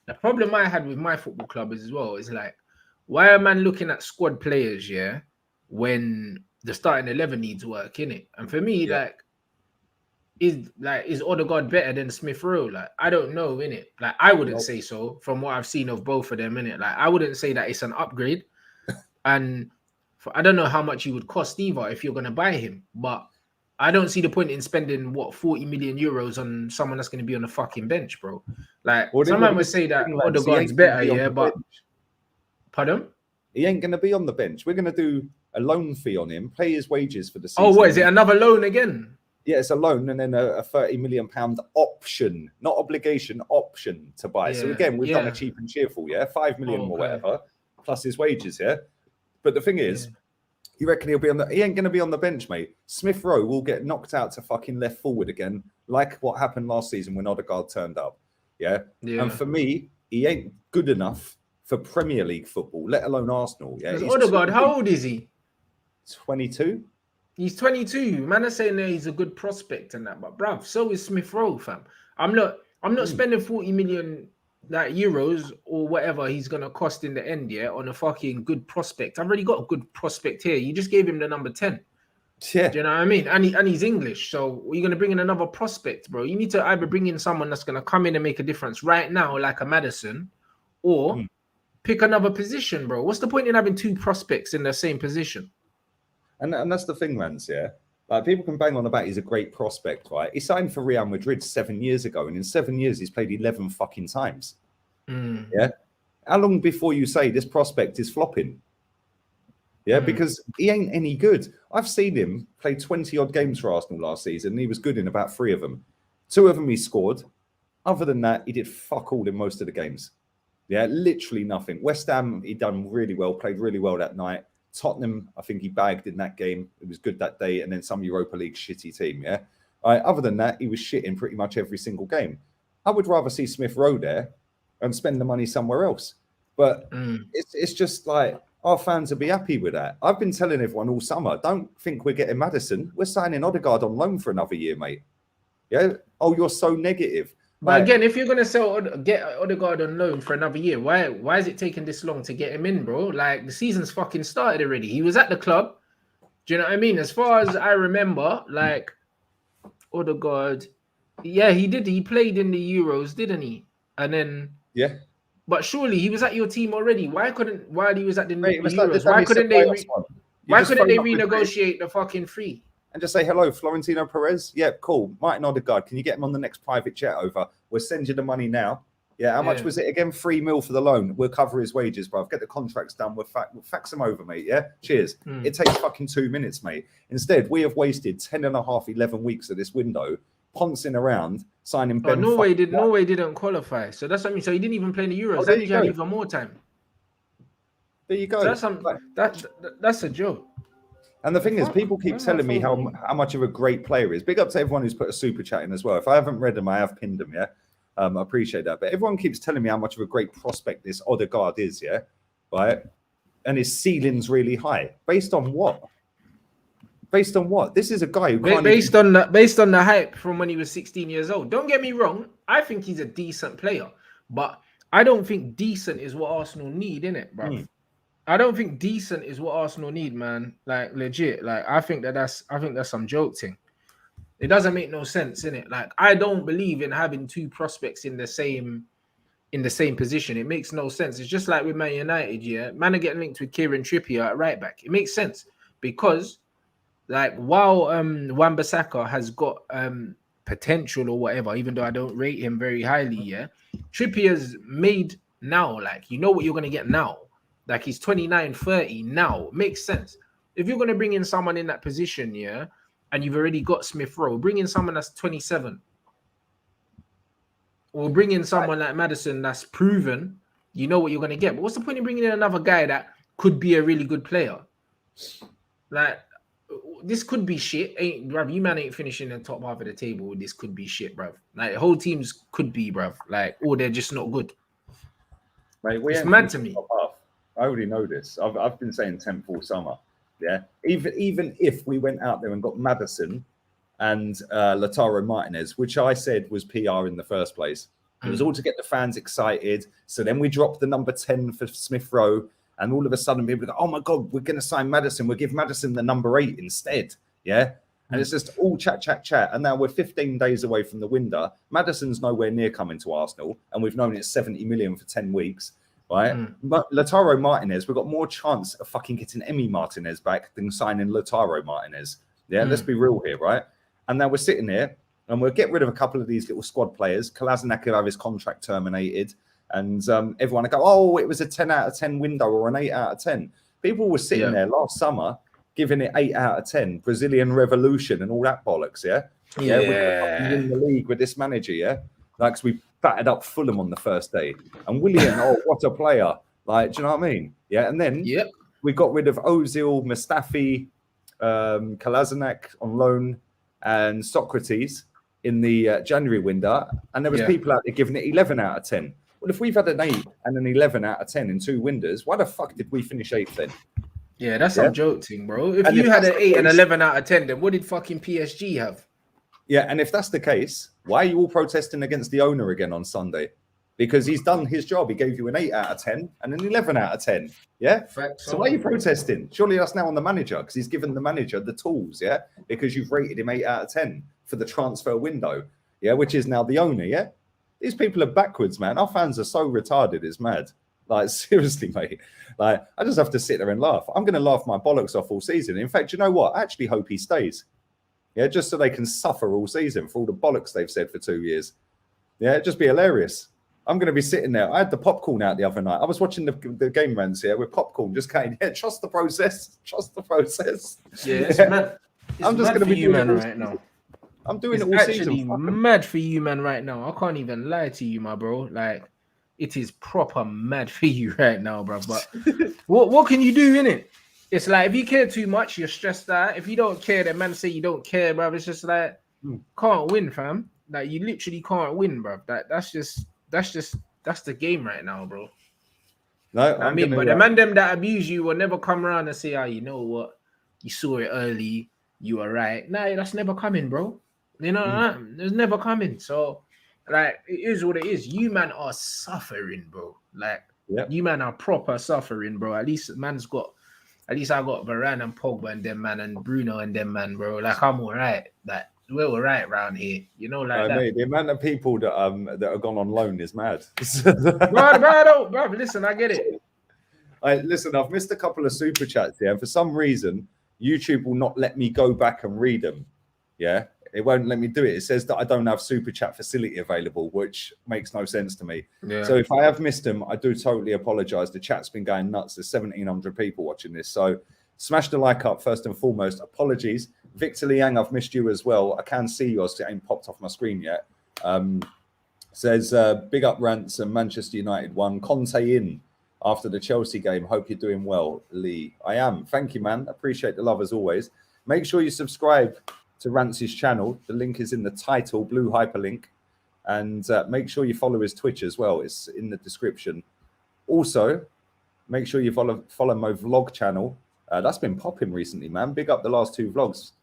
the problem I had with my football club is like, why are man looking at squad players, when the starting 11 needs work, innit? And for me, is Odegaard better than Smith Rowe? Like, I don't know, innit? Like, I wouldn't say so from what I've seen of both of them, innit? Like, I wouldn't say that it's an upgrade. And I don't know how much he would cost either if you're going to buy him, but I don't see the point in spending 40 million euros on someone that's going to be on the fucking bench, bro. Like, someone would say that Odegaard's better, but pardon? He ain't going to be on the bench. We're going to do a loan fee on him, pay his wages for the season. Oh, what is it? Another loan again? Yeah, it's a loan and then a £30 million option, not obligation, option to buy. So again, we've done a cheap and cheerful, 5 million or whatever, plus his wages, But the thing is, you reckon he'll be on he ain't going to be on the bench, mate. Smith Rowe will get knocked out to fucking left forward again, like what happened last season when Odegaard turned up. Yeah. And for me, he ain't good enough for Premier League football, let alone Arsenal. Yeah. Odegaard, how old is he? 22. He's 22. Man, are saying that he's a good prospect and that, but bruv, so is Smith Rowe, fam. I'm not spending 40 million euros or whatever he's gonna cost in the end, on a fucking good prospect. I've already got a good prospect here. You just gave him the number 10. Yeah. Do you know what I mean? And he's English, so you're gonna bring in another prospect, bro. You need to either bring in someone that's gonna come in and make a difference right now, like a Maddison, or pick another position, bro. What's the point in having two prospects in the same position? And that's the thing, Rance, Like, people can bang on about he's a great prospect, right? He signed for Real Madrid 7 years ago, and in 7 years he's played 11 fucking times. Yeah. How long before you say this prospect is flopping? Yeah, because he ain't any good. I've seen him play 20 odd games for Arsenal last season, and he was good in about 3 of them. 2 of them he scored. Other than that, he did fuck all in most of the games. Yeah, literally nothing. West Ham, he done really well, played really well that night. Tottenham, I think he bagged in that game. It was good that day. And then some Europa League shitty team, Other than that, he was shit in pretty much every single game. I would rather see Smith Rowe there and spend the money somewhere else. But it's just like, our fans will be happy with that. I've been telling everyone all summer, don't think we're getting Maddison. We're signing Odegaard on loan for another year, mate. Yeah? Oh, you're so negative. But again, if you're gonna get Odegaard on loan for another year, why is it taking this long to get him in, bro? Like, the season's fucking started already. He was at the club. Do you know what I mean? As far as I remember, like, Odegaard, he did. He played in the Euros, didn't he? And then but surely he was at your team already. While he was at the Euros, why couldn't they renegotiate the fucking fee? And just say, hello, Florentino Perez. Yeah, cool. Martin Odegaard, can you get him on the next private jet over? We'll send you the money now. Yeah, how much was it again? 3 mil for the loan. We'll cover his wages, bruv. Get the contracts done. We'll fax them over, mate. Yeah, cheers. It takes fucking 2 minutes, mate. Instead, we have wasted 10 and a half, 11 weeks of this window, poncing around, signing Ben. Norway didn't qualify. So that's what I mean. So he didn't even play in the Euros. That means you had even more time. There you go. So that's a joke. And the thing is, people keep telling me how much of a great player he is. Big up to everyone who's put a super chat in as well. If I haven't read them, I have pinned them, I appreciate that. But everyone keeps telling me how much of a great prospect this Odegaard is, yeah? Right? And his ceiling's really high. Based on what? Based on what? This is a guy who can't based on the hype from when he was 16 years old. Don't get me wrong. I think he's a decent player, but I don't think decent is what Arsenal need, innit, bro? I don't think decent is what Arsenal need, man. Like legit. Like I think that's some joke thing. It doesn't make no sense, innit? Like I don't believe in having two prospects in the same position. It makes no sense. It's just like with Man United, yeah. Man are getting linked with Kieran Trippier at right back. It makes sense because like while Wan-Bissaka has got potential or whatever, even though I don't rate him very highly, yeah, Trippier's made now, like you know what you're gonna get now. Like he's 29, 30 now. It makes sense. If you're gonna bring in someone in that position, yeah, and you've already got Smith Rowe, bring in someone that's 27. Or bring in someone like Maddison that's proven, you know what you're gonna get. But what's the point in bringing in another guy that could be a really good player? Like this could be shit. Bruv, you man ain't finishing in the top half of the table. This could be shit, bruv. Like the whole teams could be, bruv. Like, or they're just not good. Mate, it's mad to me. I already know this. I've been saying 10th all summer. Yeah. Even if we went out there and got Maddison and Lautaro Martinez, which I said was PR in the first place. It was all to get the fans excited. So then we dropped the number 10 for Smith Rowe. And all of a sudden, people go, oh my God, we're going to sign Maddison. We'll give Maddison the number 8 instead. Yeah. And it's just all chat. And now we're 15 days away from the window. Maddison's nowhere near coming to Arsenal. And we've known it's 70 million for 10 weeks. Right. But Lautaro Martinez, we've got more chance of fucking getting Emi Martinez back than signing Lautaro Martinez. Yeah. Let's be real here. Right. And now we're sitting here and we'll get rid of a couple of these little squad players. Kolasinac will have his contract terminated. And everyone will go, oh, it was a 10 out of 10 window or an 8 out of 10. People were sitting there last summer giving it 8 out of 10, Brazilian Revolution and all that bollocks, yeah? We're in the league with this manager, yeah? Like, we battered up Fulham on the first day. And Willian, oh, what a player. Like, do you know what I mean? Yeah, and then we got rid of Ozil, Mustafi, Kolasinac on loan, and Socrates in the January window. And there was people out there giving it 11 out of 10. Well, if we've had an 8 and an 11 out of 10 in 2 windows, why the fuck did we finish 8th then? Yeah, that's some joke thing, bro. If you had an 8 and 11 out of 10, then what did fucking PSG have? Yeah, and if that's the case, why are you all protesting against the owner again on Sunday? Because he's done his job. He gave you an 8 out of 10 and an 11 out of 10. Yeah? So why are you protesting? Surely that's now on the manager because he's given the manager the tools, yeah? Because you've rated him 8 out of 10 for the transfer window, yeah? Which is now the owner, yeah? These people are backwards, man. Our fans are so retarded. It's mad. Like, seriously, mate. Like, I just have to sit there and laugh. I'm going to laugh my bollocks off all season. In fact, you know what? I actually hope he stays. Yeah, just so they can suffer all season for all the bollocks they've said for 2 years. Yeah, it'd just be hilarious. I'm going to be sitting there. I had the popcorn out the other night. I was watching the game rants here with popcorn, just going, yeah, trust the process. Trust the process. Yeah, it's mad. I'm just going to be you, man, right now. I'm doing it all actually season. Mad for you, man, right now. I can't even lie to you, my bro. Like, it is proper mad for you right now, bro. But what can you do, innit? It's like, if you care too much, you're stressed out. If you don't care, then man say you don't care, bro. It's just like, can't win, fam. Like, you literally can't win, bro. That's the game right now, bro. No, I mean, but the man them that abuse you will never come around and say, oh, you know what? You saw it early. You were right. Nah, that's never coming, bro. You know, it's never coming. So, like, it is what it is. You man are suffering, bro. Like, you man are proper suffering, bro. At least I got Varane and Pogba and them, man, and Bruno and them, man, bro. Like, I'm all right. Like, we're all right around here. You know, like that. Mate, the amount of people that have gone on loan is mad. bro, listen, I get it. Listen, I've missed a couple of super chats here. And for some reason, YouTube will not let me go back and read them. Yeah, it won't let me do it. It says that I don't have super chat facility available, which makes no sense to me. Yeah. So if I have missed them, I do totally apologize. The chat's been going nuts. There's 1,700 people watching this. So smash the like up first and foremost. Apologies. Victor Liang, I've missed you as well. I can see yours. It ain't popped off my screen yet. Says, big up Rants and Manchester United won. Conte in after the Chelsea game. Hope you're doing well, Lee. I am. Thank you, man. Appreciate the love as always. Make sure you subscribe to Rants' channel. The link is in the title, blue hyperlink. And make sure you follow his Twitch as well. It's in the description. Also, make sure you follow my vlog channel. That's been popping recently, man. Big up the last 2 vlogs.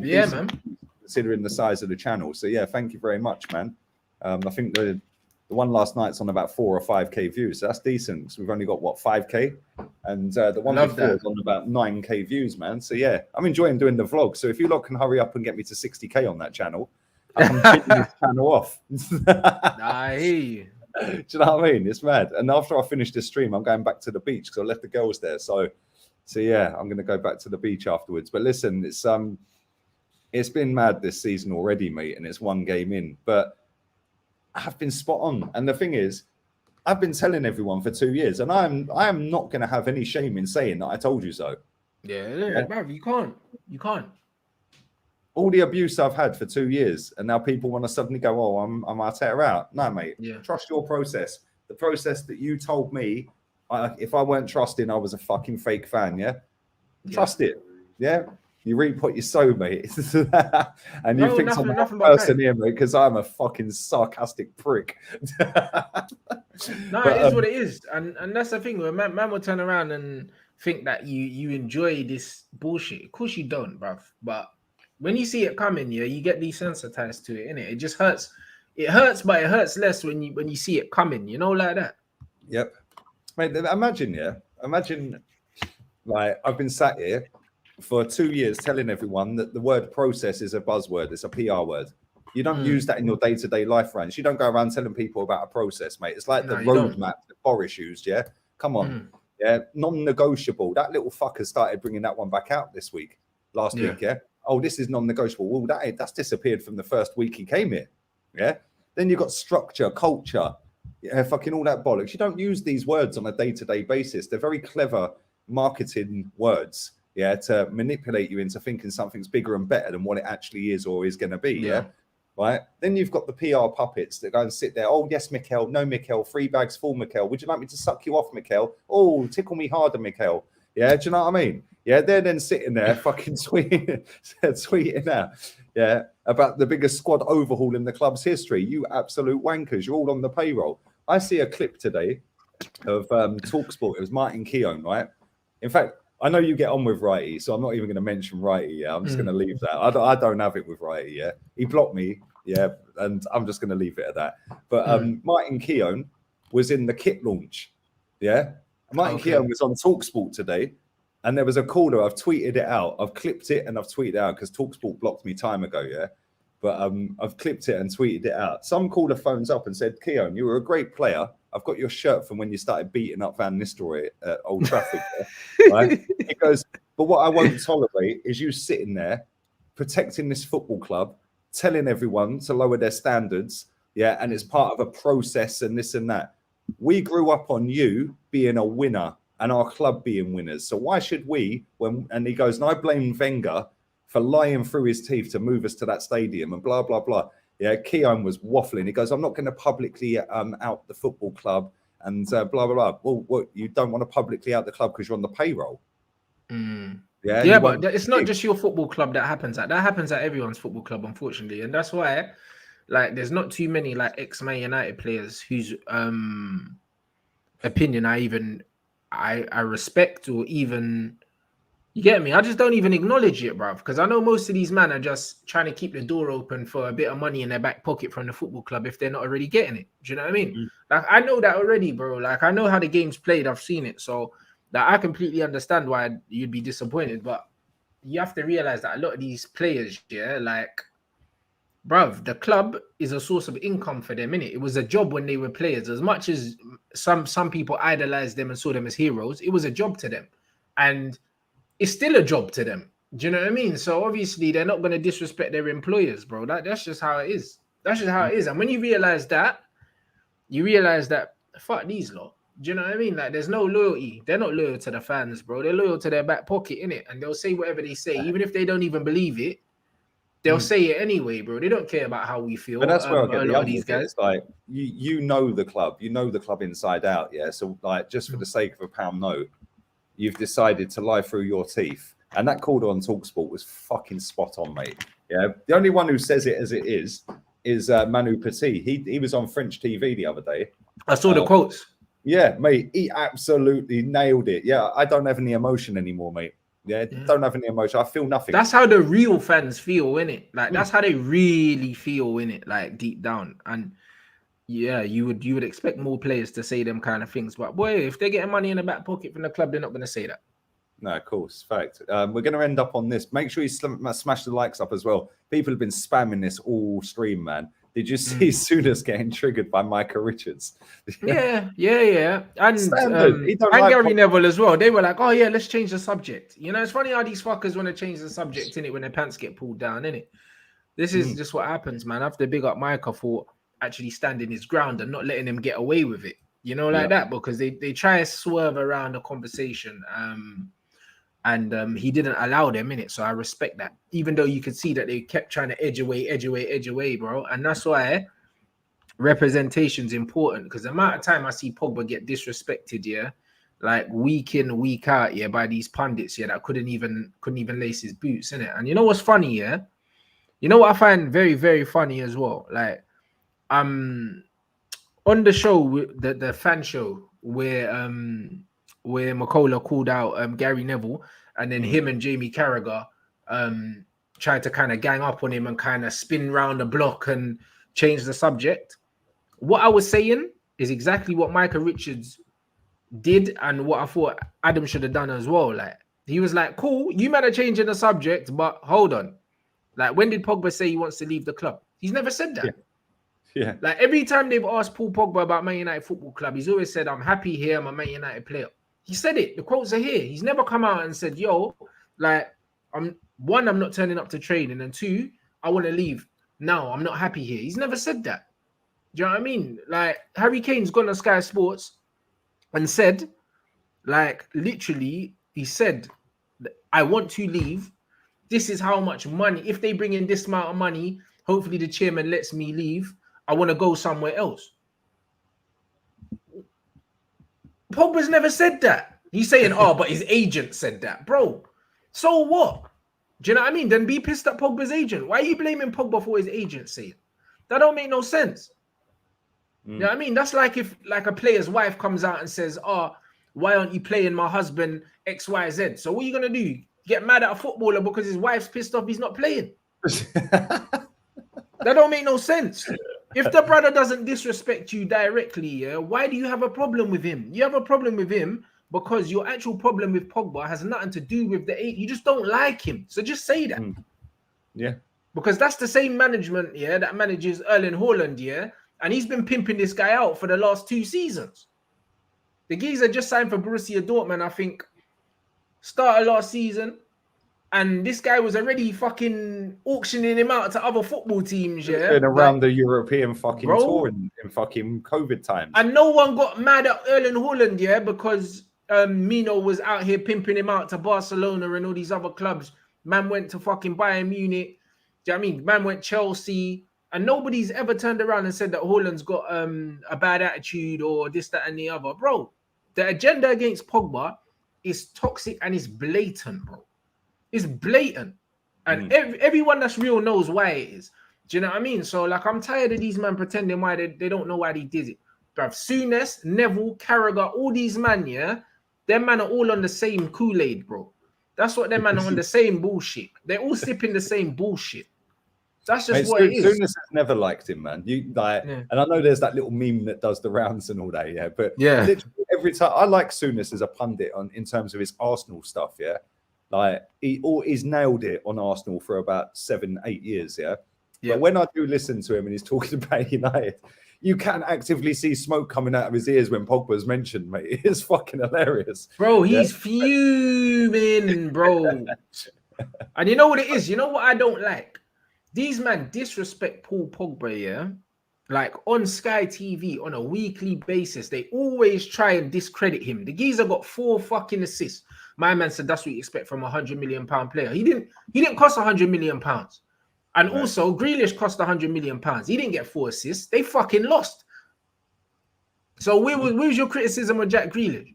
Yeah, man. Considering the size of the channel. So yeah, thank you very much, man. I think the one last night's on about 4 or 5k views. So that's decent. So we've only got what, 5k, and the one before is on about 9k views, man. So yeah, I'm enjoying doing the vlog. So if you lot can hurry up and get me to 60k on that channel, I'm kicking this channel off. I hear you. Do you know what I mean? It's mad. And after I finish this stream, I'm going back to the beach because I left the girls there. So yeah, I'm going to go back to the beach afterwards. But listen, it's been mad this season already, mate, and it's 1 game in. But I've been spot on. And the thing is, I've been telling everyone for 2 years, and I am not going to have any shame in saying that I told you so. Yeah, bruv, you can't. All the abuse I've had for 2 years, and now people want to suddenly go, "Oh, I'm Arteta out." No, mate. Yeah. Trust your process. The process that you told me. If I weren't trusting, I was a fucking fake fan. Yeah. Trust it. Yeah. You reap what you sow, mate. And you think I'm a person here, mate, because I'm a fucking sarcastic prick. No, it is what it is, and that's the thing. Where man will turn around and think that you enjoy this bullshit. Of course you don't, bruv. But when you see it coming, yeah, you get desensitized to it, innit? It just hurts. It hurts, but it hurts less when you see it coming. You know, like that. Yep. Mate, imagine, like, I've been sat here for 2 years telling everyone that the word process is a buzzword. It's a PR word. You don't use that in your day-to-day life, Rance. You don't go around telling people about a process, mate. It's like the roadmap that Boris used, yeah? Come on. Yeah, non-negotiable. That little fucker started bringing that one back out this week, last week, yeah? Oh, this is non-negotiable. Well, that's disappeared from the first week he came here, yeah? Then you've got structure, culture, yeah, fucking all that bollocks. You don't use these words on a day-to-day basis. They're very clever marketing words, yeah, to manipulate you into thinking something's bigger and better than what it actually is or is going to be, yeah? Right? Then you've got the PR puppets that go and sit there. Oh, yes, Mikel. No, Mikel. 3 bags full, Mikel. Would you like me to suck you off, Mikel? Oh, tickle me harder, Mikel. Yeah, do you know what I mean? Yeah, they're then sitting there fucking tweeting out, yeah, about the biggest squad overhaul in the club's history. You absolute wankers. You're all on the payroll. I see a clip today of TalkSport. It was Martin Keown, right? In fact, I know you get on with Righty, so I'm not even going to mention Righty. Yeah, I'm just going to leave that. I don't have it with Righty. Yeah, he blocked me. Yeah, and I'm just going to leave it at that. But Martin Keown was in the kit launch. Yeah, Martin Keown was on TalkSport today, and there was a caller. I've tweeted it out. I've clipped it and I've tweeted it out because TalkSport blocked me time ago. Yeah, but I've clipped it and tweeted it out. Some caller phones up and said, "Keown, you were a great player. I've got your shirt from when you started beating up Van Nistelrooy at Old Trafford." Right? He goes, "But what I won't tolerate is you sitting there protecting this football club, telling everyone to lower their standards. Yeah, and it's part of a process and this and that. We grew up on you being a winner and our club being winners. So why should we?" And he goes, "And I blame Wenger for lying through his teeth to move us to that stadium and blah, blah, blah." Yeah, Keown was waffling. He goes, "I'm not going to publicly out the football club and blah, blah, blah." Well, what, you don't want to publicly out the club because you're on the payroll? Yeah, but it's not just your football club that happens at. That happens at everyone's football club, unfortunately. And that's why, like, there's not too many, like, ex-Man United players whose opinion I respect or even... You get me? I just don't even acknowledge it, bruv. Because I know most of these men are just trying to keep the door open for a bit of money in their back pocket from the football club if they're not already getting it. Do you know what I mean? Like, I know that already, bro. Like, I know how the game's played. I've seen it. So, like, I completely understand why you'd be disappointed. But you have to realize that a lot of these players, yeah, like, bruv, the club is a source of income for them, innit? It was a job when they were players. As much as some people idolized them and saw them as heroes, it was a job to them. And it's still a job to them. Do you know what I mean? So obviously they're not going to disrespect their employers, bro. That's just how it is. That's just how it is. And when you realize that fuck these lot. Do you know what I mean? Like, there's no loyalty. They're not loyal to the fans, bro. They're loyal to their back pocket, innit? And they'll say whatever they say, even if they don't even believe it. They'll say it anyway, bro. They don't care about how we feel. But that's where I get a the lot of these guys. It's like you know the club, inside out, yeah. So, like, just for the sake of a pound note, you've decided to lie through your teeth. And that caller on TalkSport was fucking spot on, mate. Yeah. The only one who says it as it is is Manu Petit. He was on French TV the other day. I saw the quotes. Yeah, mate, he absolutely nailed it. Yeah, I don't have any emotion anymore, mate. Yeah, don't have any emotion. I feel nothing. That's how the real fans feel, innit? Like that's how they really feel, innit? Like deep down. And yeah, you would expect more players to say them kind of things. But boy, if they're getting money in the back pocket from the club, they're not going to say that. No, of course, fact. We're going to end up on this. Make sure you smash the likes up as well. People have been spamming this all stream, man. Did you see Souness getting triggered by Micah Richards? Yeah. And like Gary Neville as well. They were like, oh yeah, let's change the subject. You know, it's funny how these fuckers want to change the subject, innit, when their pants get pulled down, innit? This is just what happens, man. I have to big up Micah for actually standing his ground and not letting him get away with it. You know, like that, because they try to swerve around the conversation. And he didn't allow them in it, so I respect that. Even though you could see that they kept trying to edge away, bro. And that's why representation's important, because the amount of time I see Pogba get disrespected, yeah, like week in, week out, yeah, by these pundits, yeah, that couldn't even lace his boots, innit? And you know what's funny, yeah? You know what I find very, very funny as well? Like, on the show, the fan show, where McCullough called out Gary Neville, and then him and Jamie Carragher tried to kind of gang up on him and kind of spin round the block and change the subject. What I was saying is exactly what Micah Richards did and what I thought Adam should have done as well. Like, he was like, cool, you might have changed the subject, but hold on. Like, when did Pogba say he wants to leave the club? He's never said that. Yeah. Like, every time they've asked Paul Pogba about Man United Football Club, he's always said, I'm happy here, I'm a Man United player. He said it. The quotes are here. He's never come out and said, yo, like, I'm not turning up to training, and two, I want to leave. No, I'm not happy here. He's never said that. Do you know what I mean? Like, Harry Kane's gone on Sky Sports and said, like, literally, he said, I want to leave. This is how much money. If they bring in this amount of money, hopefully the chairman lets me leave. I want to go somewhere else. Pogba's never said that. He's saying, oh, but his agent said that. Bro, so what? Do you know what I mean? Then be pissed at Pogba's agent. Why are you blaming Pogba for his agent saying? That don't make no sense. You know what I mean? That's like if like a player's wife comes out and says, oh, why aren't you playing my husband XYZ? So what are you going to do? Get mad at a footballer because his wife's pissed off he's not playing? That don't make no sense. If the brother doesn't disrespect you directly, yeah, why do you have a problem with him? You have a problem with him because your actual problem with Pogba has nothing to do with you just don't like him. So just say that. Yeah. Because that's the same management, yeah, that manages Erling Haaland, yeah, and he's been pimping this guy out for the last 2 seasons. The geezer just signed for Borussia Dortmund, I think, start of last season. And this guy was already fucking auctioning him out to other football teams, yeah? Been around the European fucking tour in fucking COVID times. And no one got mad at Erling Haaland, yeah, because Mino was out here pimping him out to Barcelona and all these other clubs. Man went to fucking Bayern Munich. Do you know what I mean? Man went Chelsea. And nobody's ever turned around and said that Haaland's got a bad attitude or this, that, and the other. Bro, the agenda against Pogba is toxic and it's blatant, bro. It's blatant. And everyone that's real knows why it is. Do you know what I mean? So, like, I'm tired of these men pretending why they don't know why they did it. But Souness, Neville, Carragher, all these men, yeah, them man are all on the same Kool-Aid, bro. That's what them man are on the same bullshit. They're all sipping the same bullshit. That's just what it is. Souness has never liked him, man. And I know there's that little meme that does the rounds and all that, yeah. But literally every time I like Souness as a pundit in terms of his Arsenal stuff, yeah. Like he's nailed it on Arsenal for about 7-8 years, yeah. But when I do listen to him and he's talking about United, you can actively see smoke coming out of his ears when Pogba's mentioned, mate. It's fucking hilarious, bro. He's fuming, bro. And you know what it is? You know what I don't like? These men disrespect Paul Pogba, yeah. Like on Sky TV on a weekly basis, they always try and discredit him. The geezer got 4 fucking assists. My man said that's what you expect from £100 million player. He didn't cost £100 million. And also, Grealish cost £100 million. He didn't get 4 assists. They fucking lost. So where was your criticism of Jack Grealish?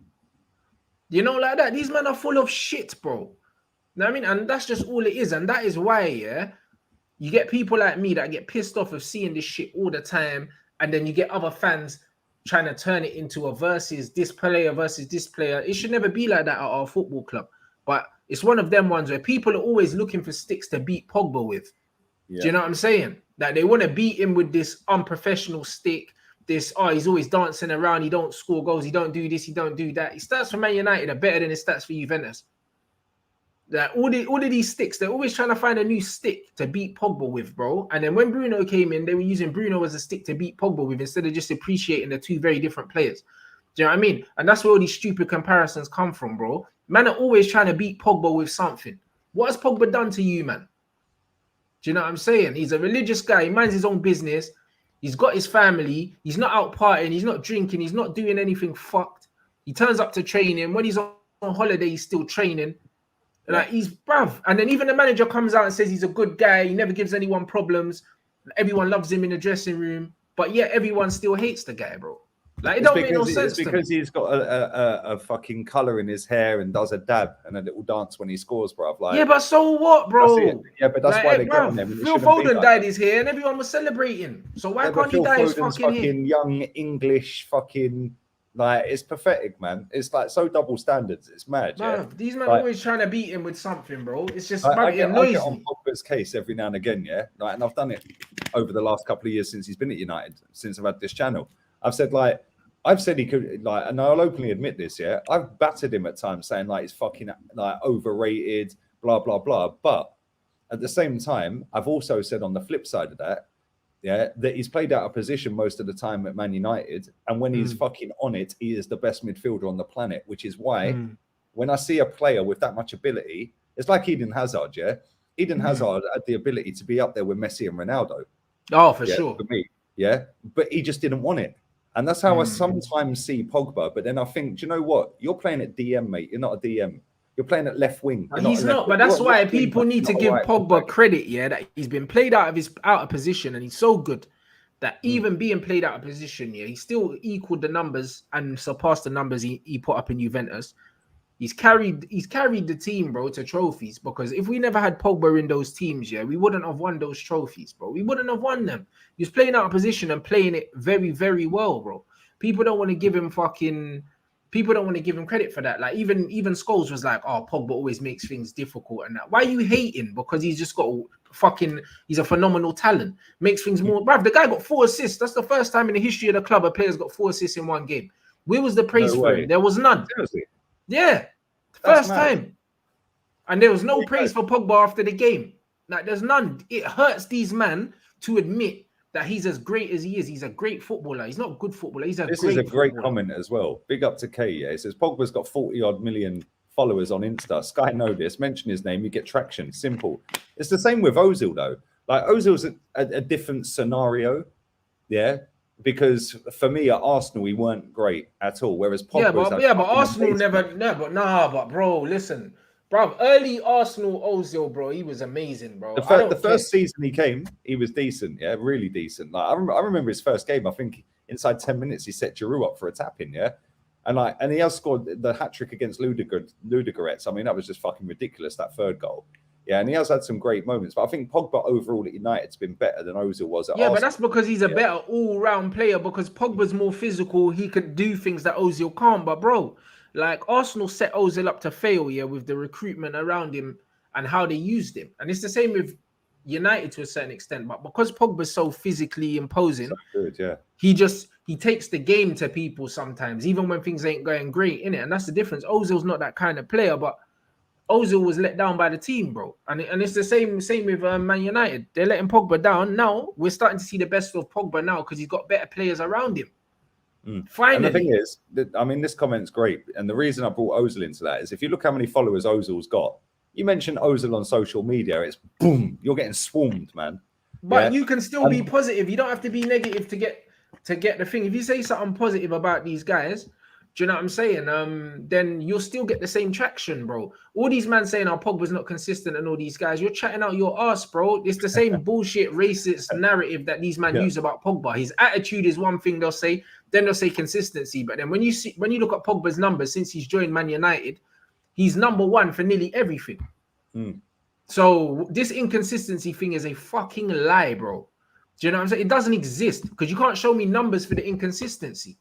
You know, like that. These men are full of shit, bro. You know what I mean? And that's just all it is. And that is why, yeah, You get people like me that get pissed off of seeing this shit all the time, and then you get other fans trying to turn it into a versus this player versus this player. It should never be like that at our football club. But it's one of them ones where people are always looking for sticks to beat Pogba with. Yeah. Do you know what I'm saying? That they want to beat him with this unprofessional stick. This, he's always dancing around. He don't score goals. He don't do this. He don't do that. His stats for Man United are better than his stats for Juventus. That all of these sticks, they're always trying to find a new stick to beat Pogba with, bro. And then when Bruno came in, they were using Bruno as a stick to beat Pogba with instead of just appreciating the two very different players. Do you know what I mean? And that's where all these stupid comparisons come from, bro. Man are always trying to beat Pogba with something. What has Pogba done to you, man? Do you know what I'm saying? He's a religious guy. He minds his own business. He's got his family. He's not out partying. He's not drinking. He's not doing anything fucked. He turns up to training. When he's on holiday, he's still training. Like, he's bruv. And then even the manager comes out and says he's a good guy. He never gives anyone problems. Everyone loves him in the dressing room. But yet everyone still hates the guy, bro. Like, it don't make no sense. It's because he's got a fucking colour in his hair and does a dab and a little dance when he scores, bruv. Like, yeah, but so what, bro? Yeah, but that's like, why they get on them. Phil Foden dyed his hair and everyone was celebrating. So why can't he dye his fucking hair? Young English fucking... Like, it's pathetic, man. It's like so double standards. It's mad. Man, yeah, these men are always trying to beat him with something, bro. It's just I get on Pogba's case every now and again, yeah. Like, and I've done it over the last couple of years since he's been at United, since I've had this channel. I've said he could, like, and I'll openly admit this, yeah. I've battered him at times, saying like he's fucking like overrated, blah blah blah. But at the same time, I've also said on the flip side of that, yeah, that he's played out of position most of the time at Man United. And when he's fucking on it, he is the best midfielder on the planet, which is why when I see a player with that much ability, it's like Eden Hazard, yeah? Eden Hazard had the ability to be up there with Messi and Ronaldo. Oh, for sure. For me, yeah? But he just didn't want it. And that's how I sometimes see Pogba. But then I think, do you know what? You're playing at DM, mate. You're not a DM. You're playing at left wing. He's not, but that's why people need to give Pogba credit, yeah, that he's been played out of position, and he's so good that even being played out of position, yeah, he still equaled the numbers and surpassed the numbers he put up in Juventus. He's carried the team, bro, to trophies, because if we never had Pogba in those teams, yeah, we wouldn't have won those trophies, bro. We wouldn't have won them. He was playing out of position and playing it very, very well, bro. People don't want to give him credit for that. Like, even Scholes was like, oh, Pogba always makes things difficult and that. Why are you hating? Because he's just got he's a phenomenal talent. Makes things more... Bruv, the guy got 4 assists. That's the first time in the history of the club a player's got 4 assists in one game. Where was the praise for him? There was none. Seriously? Yeah. First time. And there was no praise for Pogba after the game. Like, there's none. It hurts these men to admit that he's as great as he is. He's a great footballer. He's not a good footballer. This is a great comment as well. Big up to Kay. Yeah, it says Pogba's got 40-odd million followers on Insta. Sky know this. Mention his name, you get traction. Simple. It's the same with Ozil though. Like, Ozil's a different scenario. Yeah, because for me at Arsenal he weren't great at all. Whereas Pogba, but Arsenal but bro, listen. Bro, early Arsenal Ozil, bro, he was amazing, bro. The first season he came, he was decent, yeah, really decent. Like, I remember his first game. I think inside 10 minutes he set Giroud up for a tap-in, yeah, and he has scored the hat trick against Ludogorets. I mean, that was just fucking ridiculous, that third goal. Yeah, and he has had some great moments, but I think Pogba overall at United's been better than Ozil was at Arsenal. But that's because he's a better all-round player. Because Pogba's more physical, he could do things that Ozil can't. But bro, like, Arsenal set Ozil up to fail, yeah, with the recruitment around him and how they used him. And it's the same with United to a certain extent. But because Pogba's so physically imposing, so good, yeah, he takes the game to people sometimes, even when things ain't going great, innit? And that's the difference. Ozil's not that kind of player, but Ozil was let down by the team, bro. And it's the same with Man United. They're letting Pogba down. Now we're starting to see the best of Pogba now because he's got better players around him. Finally. And the thing is, I mean, this comment's great. And the reason I brought Ozil into that is if you look how many followers Ozil's got, you mention Ozil on social media, it's boom, you're getting swarmed, man. But you can still be positive. You don't have to be negative to get the thing. If you say something positive about these guys, do you know what I'm saying? Then you'll still get the same traction, bro. All these men saying, "Oh, Pogba's not consistent," and all these guys, you're chatting out your ass, bro. It's the same bullshit racist narrative that these men use about Pogba. His attitude is one thing they'll say, then they'll say consistency. But then when you look at Pogba's numbers since he's joined Man United, he's number one for nearly everything. So this inconsistency thing is a fucking lie, bro. Do you know what I'm saying? It doesn't exist because you can't show me numbers for the inconsistency.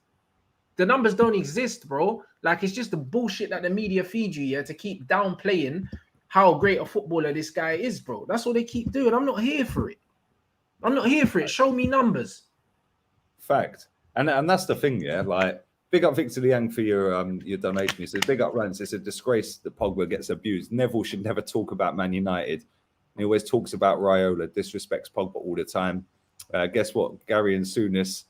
The numbers don't exist, bro. Like, it's just the bullshit that the media feed you, yeah, to keep downplaying how great a footballer this guy is, bro. That's what they keep doing. I'm not here for it. I'm not here for it. Show me numbers. Fact. And that's the thing, yeah. Like, big up Victor Liang for your donation. He says, big up Rants. It's a disgrace that Pogba gets abused. Neville should never talk about Man United. He always talks about Raiola, disrespects Pogba all the time. Guess what? Gary and Souness,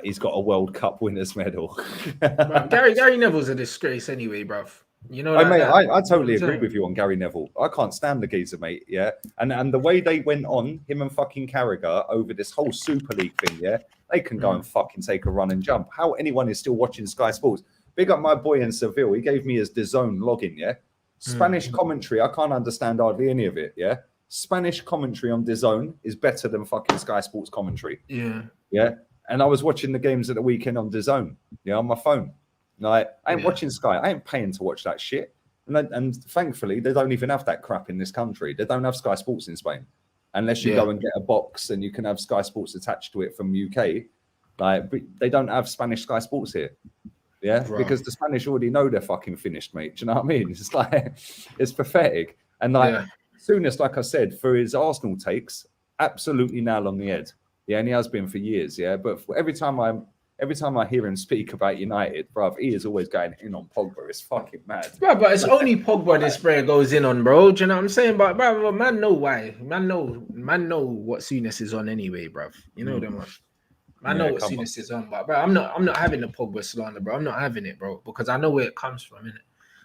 he's got a World Cup winners medal. Gary Neville's a disgrace anyway, bruv. You know, I totally agree with you on Gary Neville. I can't stand the geezer, mate. Yeah, and the way they went on, him and fucking Carragher, over this whole Super League thing. Yeah, they can go and fucking take a run and jump. How anyone is still watching Sky Sports? Big up my boy in Seville. He gave me his DAZN login. Yeah, Spanish commentary. I can't understand hardly any of it. Yeah, Spanish commentary on DAZN is better than fucking Sky Sports commentary. Yeah. And I was watching the games at the weekend on DAZN. Yeah, on my phone. Like, I ain't watching Sky. I ain't paying to watch that shit. And thankfully, they don't even have that crap in this country. They don't have Sky Sports in Spain, unless you go and get a box and you can have Sky Sports attached to it from UK. Like, they don't have Spanish Sky Sports here. Yeah, because the Spanish already know they're fucking finished, mate. Do you know what I mean? It's like, it's pathetic. And like, Souness, like I said, for his Arsenal takes, absolutely nail on the head. Yeah, and he has been for years. Yeah, but every time I hear him speak about United, bruv, he is always going in on Pogba. It's fucking mad. Bro, but it's only Pogba this sprayer goes in on, bro. Do you know what I'm saying? But bro, man know why. Man know what Souness is on anyway, bruv. You know them, man. I know what Souness is on, but bro, I'm not having the Pogba slander, bro. I'm not having it, bro, because I know where it comes from, innit?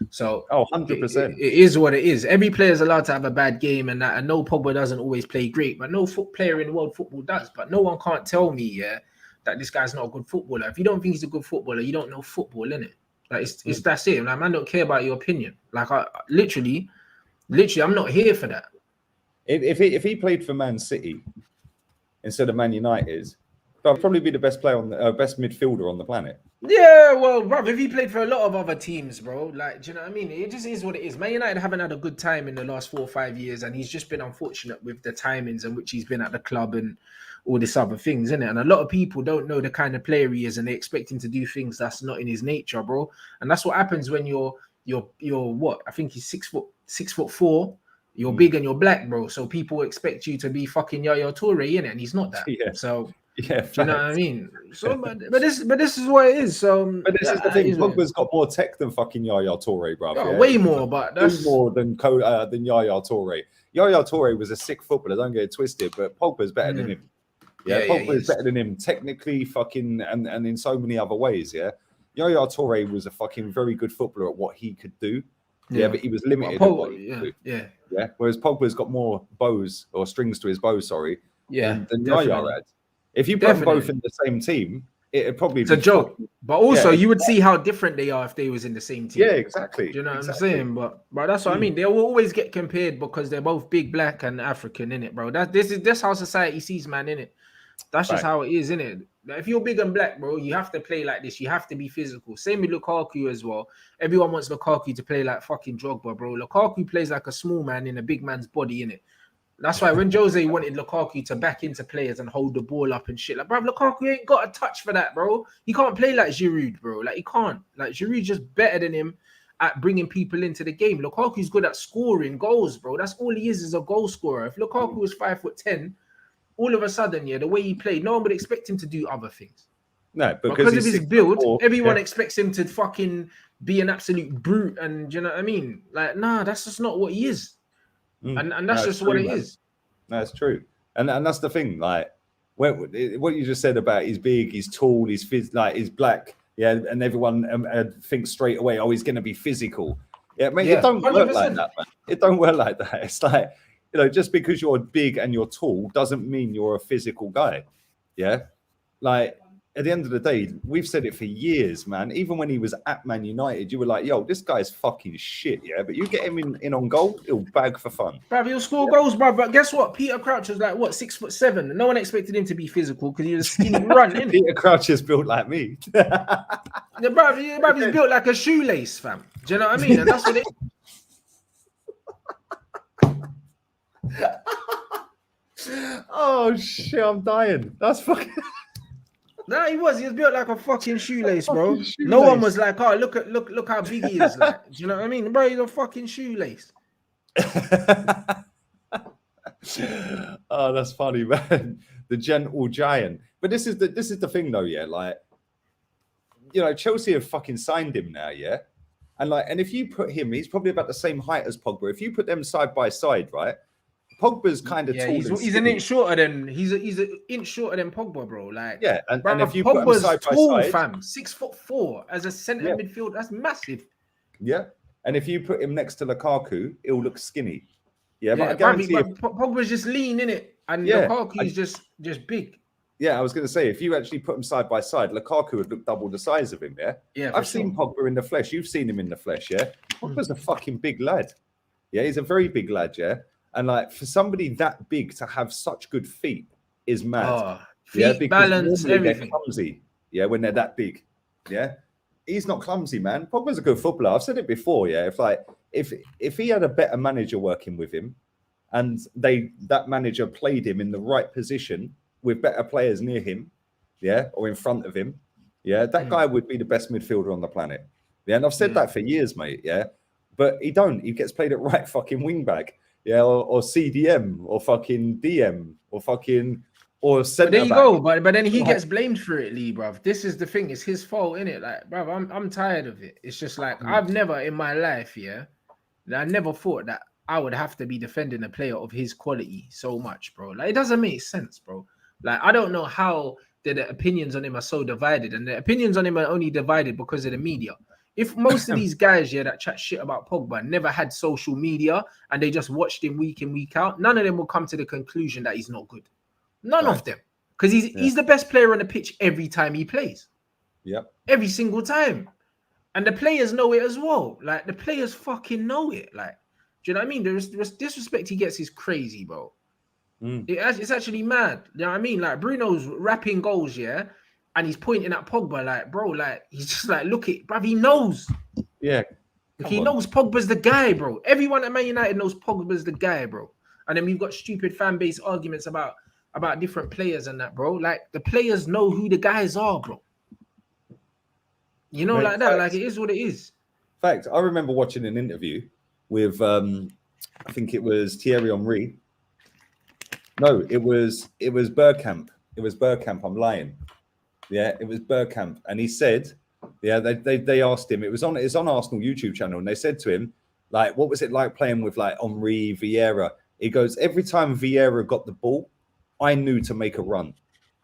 So 100%. It is what it is. Every player is allowed to have a bad game, and that. I know Pogba doesn't always play great, but no player in world football does. But no one can't tell me, that this guy's not a good footballer. If you don't think he's a good footballer, you don't know football, innit? Like it's that's it. Like, man, don't care about your opinion. Like, I literally, I'm not here for that. If he played for Man City instead of Man United, he'd probably be the best player on the best midfielder on the planet. Yeah, well, bro, if he played for a lot of other teams, bro, like, do you know what I mean? It just is what it is. Man United haven't had a good time in the last 4 or 5 years, and he's just been unfortunate with the timings in which he's been at the club and all this other things, isn't it? And a lot of people don't know the kind of player he is, and they expect him to do things that's not in his nature, bro. And that's what happens when you're what? I think he's 6'4". You're big and you're black, bro. So people expect you to be fucking Yaya Toure, innit? And he's not that. Yeah. So. Yeah, do you know what I mean? So, but this is what it is. So, but this is the thing. Pogba's got more tech than fucking Yaya Toure, bro. Yeah, way more, but that's more than Yaya Toure. Yaya Toure was a sick footballer. Don't get it twisted, but Pogba's better than him. Yeah, Pogba is better than him technically, fucking, and in so many other ways. Yeah, Yaya Toure was a fucking very good footballer at what he could do. Yeah, but he was limited. Yeah. Whereas Pogba's got more bows or strings to his bow. Sorry. Than Yaya had. If you put them both in the same team, it'd probably be a joke. But also, you would see how different they are if they was in the same team. Yeah, exactly. Do you know what I'm saying? But that's what I mean. They will always get compared because they're both big, black, and African, innit, bro? That's how society sees man, innit? That's just how it is, innit? Like, if you're big and black, bro, you have to play like this. You have to be physical. Same with Lukaku as well. Everyone wants Lukaku to play like fucking Drogba, bro. Lukaku plays like a small man in a big man's body, innit? That's why when Jose wanted Lukaku to back into players and hold the ball up and shit, like, bro, Lukaku ain't got a touch for that, bro. He can't play like Giroud, bro. Like, he can't. Like, Giroud's just better than him at bringing people into the game. Lukaku's good at scoring goals, bro. That's all he is a goal scorer. If Lukaku was 5'10", all of a sudden, the way he played, no one would expect him to do other things. No, because of his build, everyone expects him to fucking be an absolute brute. And do you know what I mean? Like, nah, that's just not what he is. And that's just what it is. That's true. And that's the thing. Like, what you just said about he's big, he's tall, he's he's black. Yeah, and everyone thinks straight away, oh, he's going to be physical. Yeah, mate, it don't 100%. Work like that, man. It don't work like that. It's like, just because you're big and you're tall doesn't mean you're a physical guy. Yeah, like, at the end of the day, we've said it for years, man. Even when he was at Man United, you were like, yo, this guy's fucking shit, yeah? But you get him in on goal, he'll bag for fun. Bruv, he'll score goals, bruv. But guess what? Peter Crouch was like, what, 6'7"? No one expected him to be physical because he was a skinny run, innit? Peter Crouch is built like me. Bruv, he's built like a shoelace, fam. Do you know what I mean? And that's what it is. Oh shit, I'm dying. That's fucking. Nah, he was built like a fucking shoelace, bro. Fucking No one shoelace. was like, oh, look how big he is. Like, do you know what I mean? Bro, he's a fucking shoelace. Oh, that's funny, man. The gentle giant. But this is the thing though, yeah. Like, you know, Chelsea have fucking signed him now, yeah. And if you put him, he's probably about the same height as Pogba. If you put them side by side, right? Pogba's kind of tall. He's an inch shorter than he's an inch shorter than Pogba, bro. Like, yeah, and if you Pogba's put them side tall, by side, fam, 6'4" as a centre midfield, that's massive. Yeah, and if you put him next to Lukaku, he'll look skinny. Yeah, but I guarantee guarantee Pogba's just lean in it, and Yeah, Lukaku's just big. Yeah, I was going to say, if you actually put them side by side, Lukaku would look double the size of him, yeah? Yeah, I've seen Pogba in the flesh. You've seen him in the flesh, yeah? Pogba's a fucking big lad. Yeah, he's a very big lad, yeah? And like, for somebody that big to have such good feet is mad. Oh, feet, yeah, because balance, normally everything. they're clumsy, yeah, when they're that big, yeah? He's not clumsy, man. Pogba's a good footballer. I've said it before, yeah? If he had a better manager working with him and that manager played him in the right position with better players near him, yeah, or in front of him, yeah, that guy would be the best midfielder on the planet. Yeah, and I've said that for years, mate, yeah, but he gets played at right fucking wing back, yeah, or CDM, or fucking DM, or centre back. There you go, but then he gets blamed for it, Lee, bruv. This is the thing, it's his fault, innit? Like, bruv, I'm tired of it. It's just like, I've never in my life, yeah, I never thought that I would have to be defending a player of his quality so much, bro. Like, it doesn't make sense, bro. Like, I don't know how the opinions on him are so divided, and the opinions on him are only divided because of the media. If most of these guys, yeah, that chat shit about Pogba never had social media and they just watched him week in, week out, none of them will come to the conclusion that he's not good. None of them. Because he's the best player on the pitch every time he plays. Yep. Every single time. And the players know it as well. Like, the players fucking know it. Like, do you know what I mean? The disrespect he gets is crazy, bro. It's actually mad. You know what I mean? Like, Bruno's rapping goals, yeah, and he's pointing at Pogba, like, bro, like, he's just like, look it, bruv, he knows. Yeah. He knows Pogba's the guy, bro. Everyone at Man United knows Pogba's the guy, bro. And then we've got stupid fan base arguments about different players and that, bro. Like, the players know who the guys are, bro. You know, like that. Like, it is what it is. Fact, I remember watching an interview with, I think it was Thierry Henry. No, it was Bergkamp. It was Bergkamp. I'm lying. Yeah, it was Bergkamp, and he said, yeah, they asked him. It's on Arsenal YouTube channel, and they said to him, like, what was it like playing with like Henry, Vieira? He goes, every time Vieira got the ball, I knew to make a run.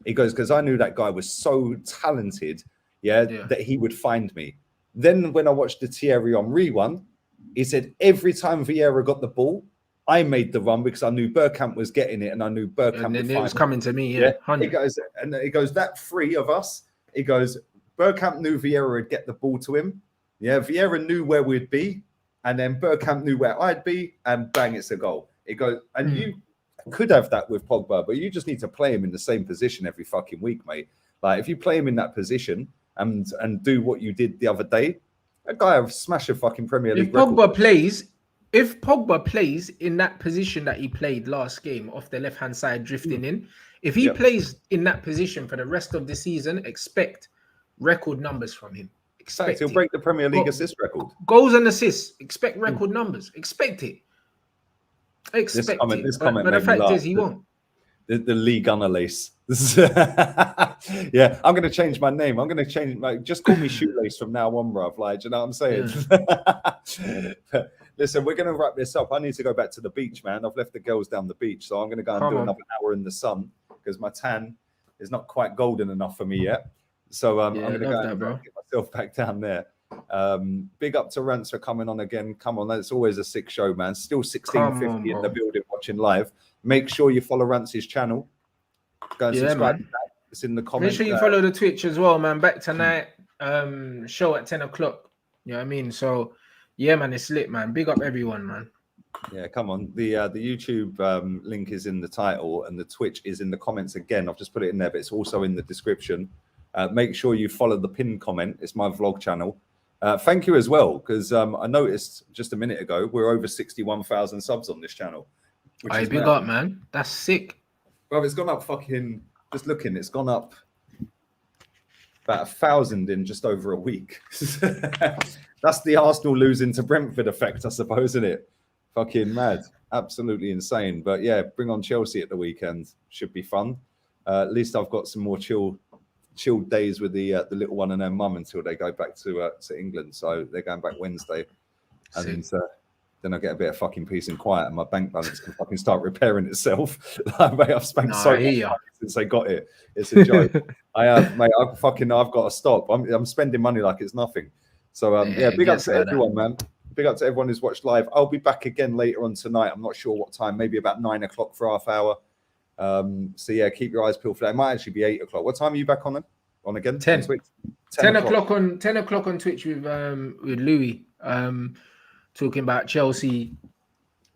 He goes, because I knew that guy was so talented, yeah, that he would find me. Then when I watched the Thierry Henry one, he said every time Vieira got the ball, I made the run because I knew Bergkamp was getting it, and I knew Bergkamp. And then it was coming to me. Yeah, he goes, that three of us. He goes, Bergkamp knew Vieira would get the ball to him. Yeah, Vieira knew where we'd be, and then Bergkamp knew where I'd be, and bang, it's a goal. He goes, and you could have that with Pogba, but you just need to play him in the same position every fucking week, mate. Like, if you play him in that position and do what you did the other day, that guy will smash a fucking Premier League record. If Pogba plays in that position that he played last game off the left-hand side drifting in, if he plays in that position for the rest of the season, expect record numbers from him. He'll break the Premier League assist record. Goals and assists, expect record numbers. Expect it. This comment but the fact is, he won't. The league analyst. Yeah, I'm going to change my name. I'm going to change just call me Shoelace from now on, bruv. Like, do you know what I'm saying? Yeah. Listen, we're going to wrap this up. I need to go back to the beach, man. I've left the girls down the beach, so I'm going to go and do another hour in the sun because my tan is not quite golden enough for me yet. So I'm going to go and get myself back down there. Big up to Rants for coming on again. Come on, it's always a sick show, man. Still 1650 in the building watching live. Make sure you follow Rants's channel. Go and subscribe to that. It's in the comments. Make sure you follow the Twitch as well, man. Back tonight, show at 10 o'clock. You know what I mean? So yeah, man, it's lit, man. Big up everyone, man. Yeah, come on. The YouTube link is in the title, and the Twitch is in the comments again. I've just put it in there, but it's also in the description. Make sure you follow the pinned comment. It's my vlog channel. Thank you as well, because I noticed just a minute ago we're over 61,000 subs on this channel. which I is big mad. up, man. That's sick. Well, it's gone up fucking. Just looking, it's gone up about 1,000 in just over a week. That's the Arsenal losing to Brentford effect, I suppose, isn't it? Fucking mad, absolutely insane. But yeah, bring on Chelsea at the weekend. Should be fun. At least I've got some more chilled days with the little one and her mum until they go back to England. So they're going back Wednesday, and then I get a bit of fucking peace and quiet, and my bank balance can fucking start repairing itself. Mate, I've spent so much money since they got it. It's a joke. I have, mate. I've got to stop. I'm spending money like it's nothing. So yeah, big up to everyone, man. Big up to everyone who's watched live. I'll be back again later on tonight. I'm not sure what time. Maybe about 9 o'clock for half hour. So yeah, keep your eyes peeled for that. It might actually be 8 o'clock. What time are you back on then? On again? 10. On Twitch? 10 o'clock on 10 o'clock on Twitch with Louis. Talking about Chelsea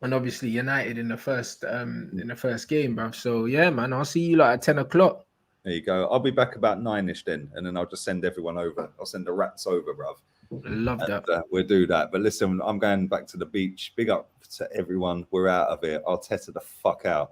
and obviously United in the first game, bruv. So yeah, man, I'll see you like at 10 o'clock. There you go. I'll be back about 9ish then, and then I'll just send everyone over. I'll send the rats over, bruv. Love that. We'll do that. But listen, I'm going back to the beach. Big up to everyone. We're out of here. I'll Arteta the fuck out.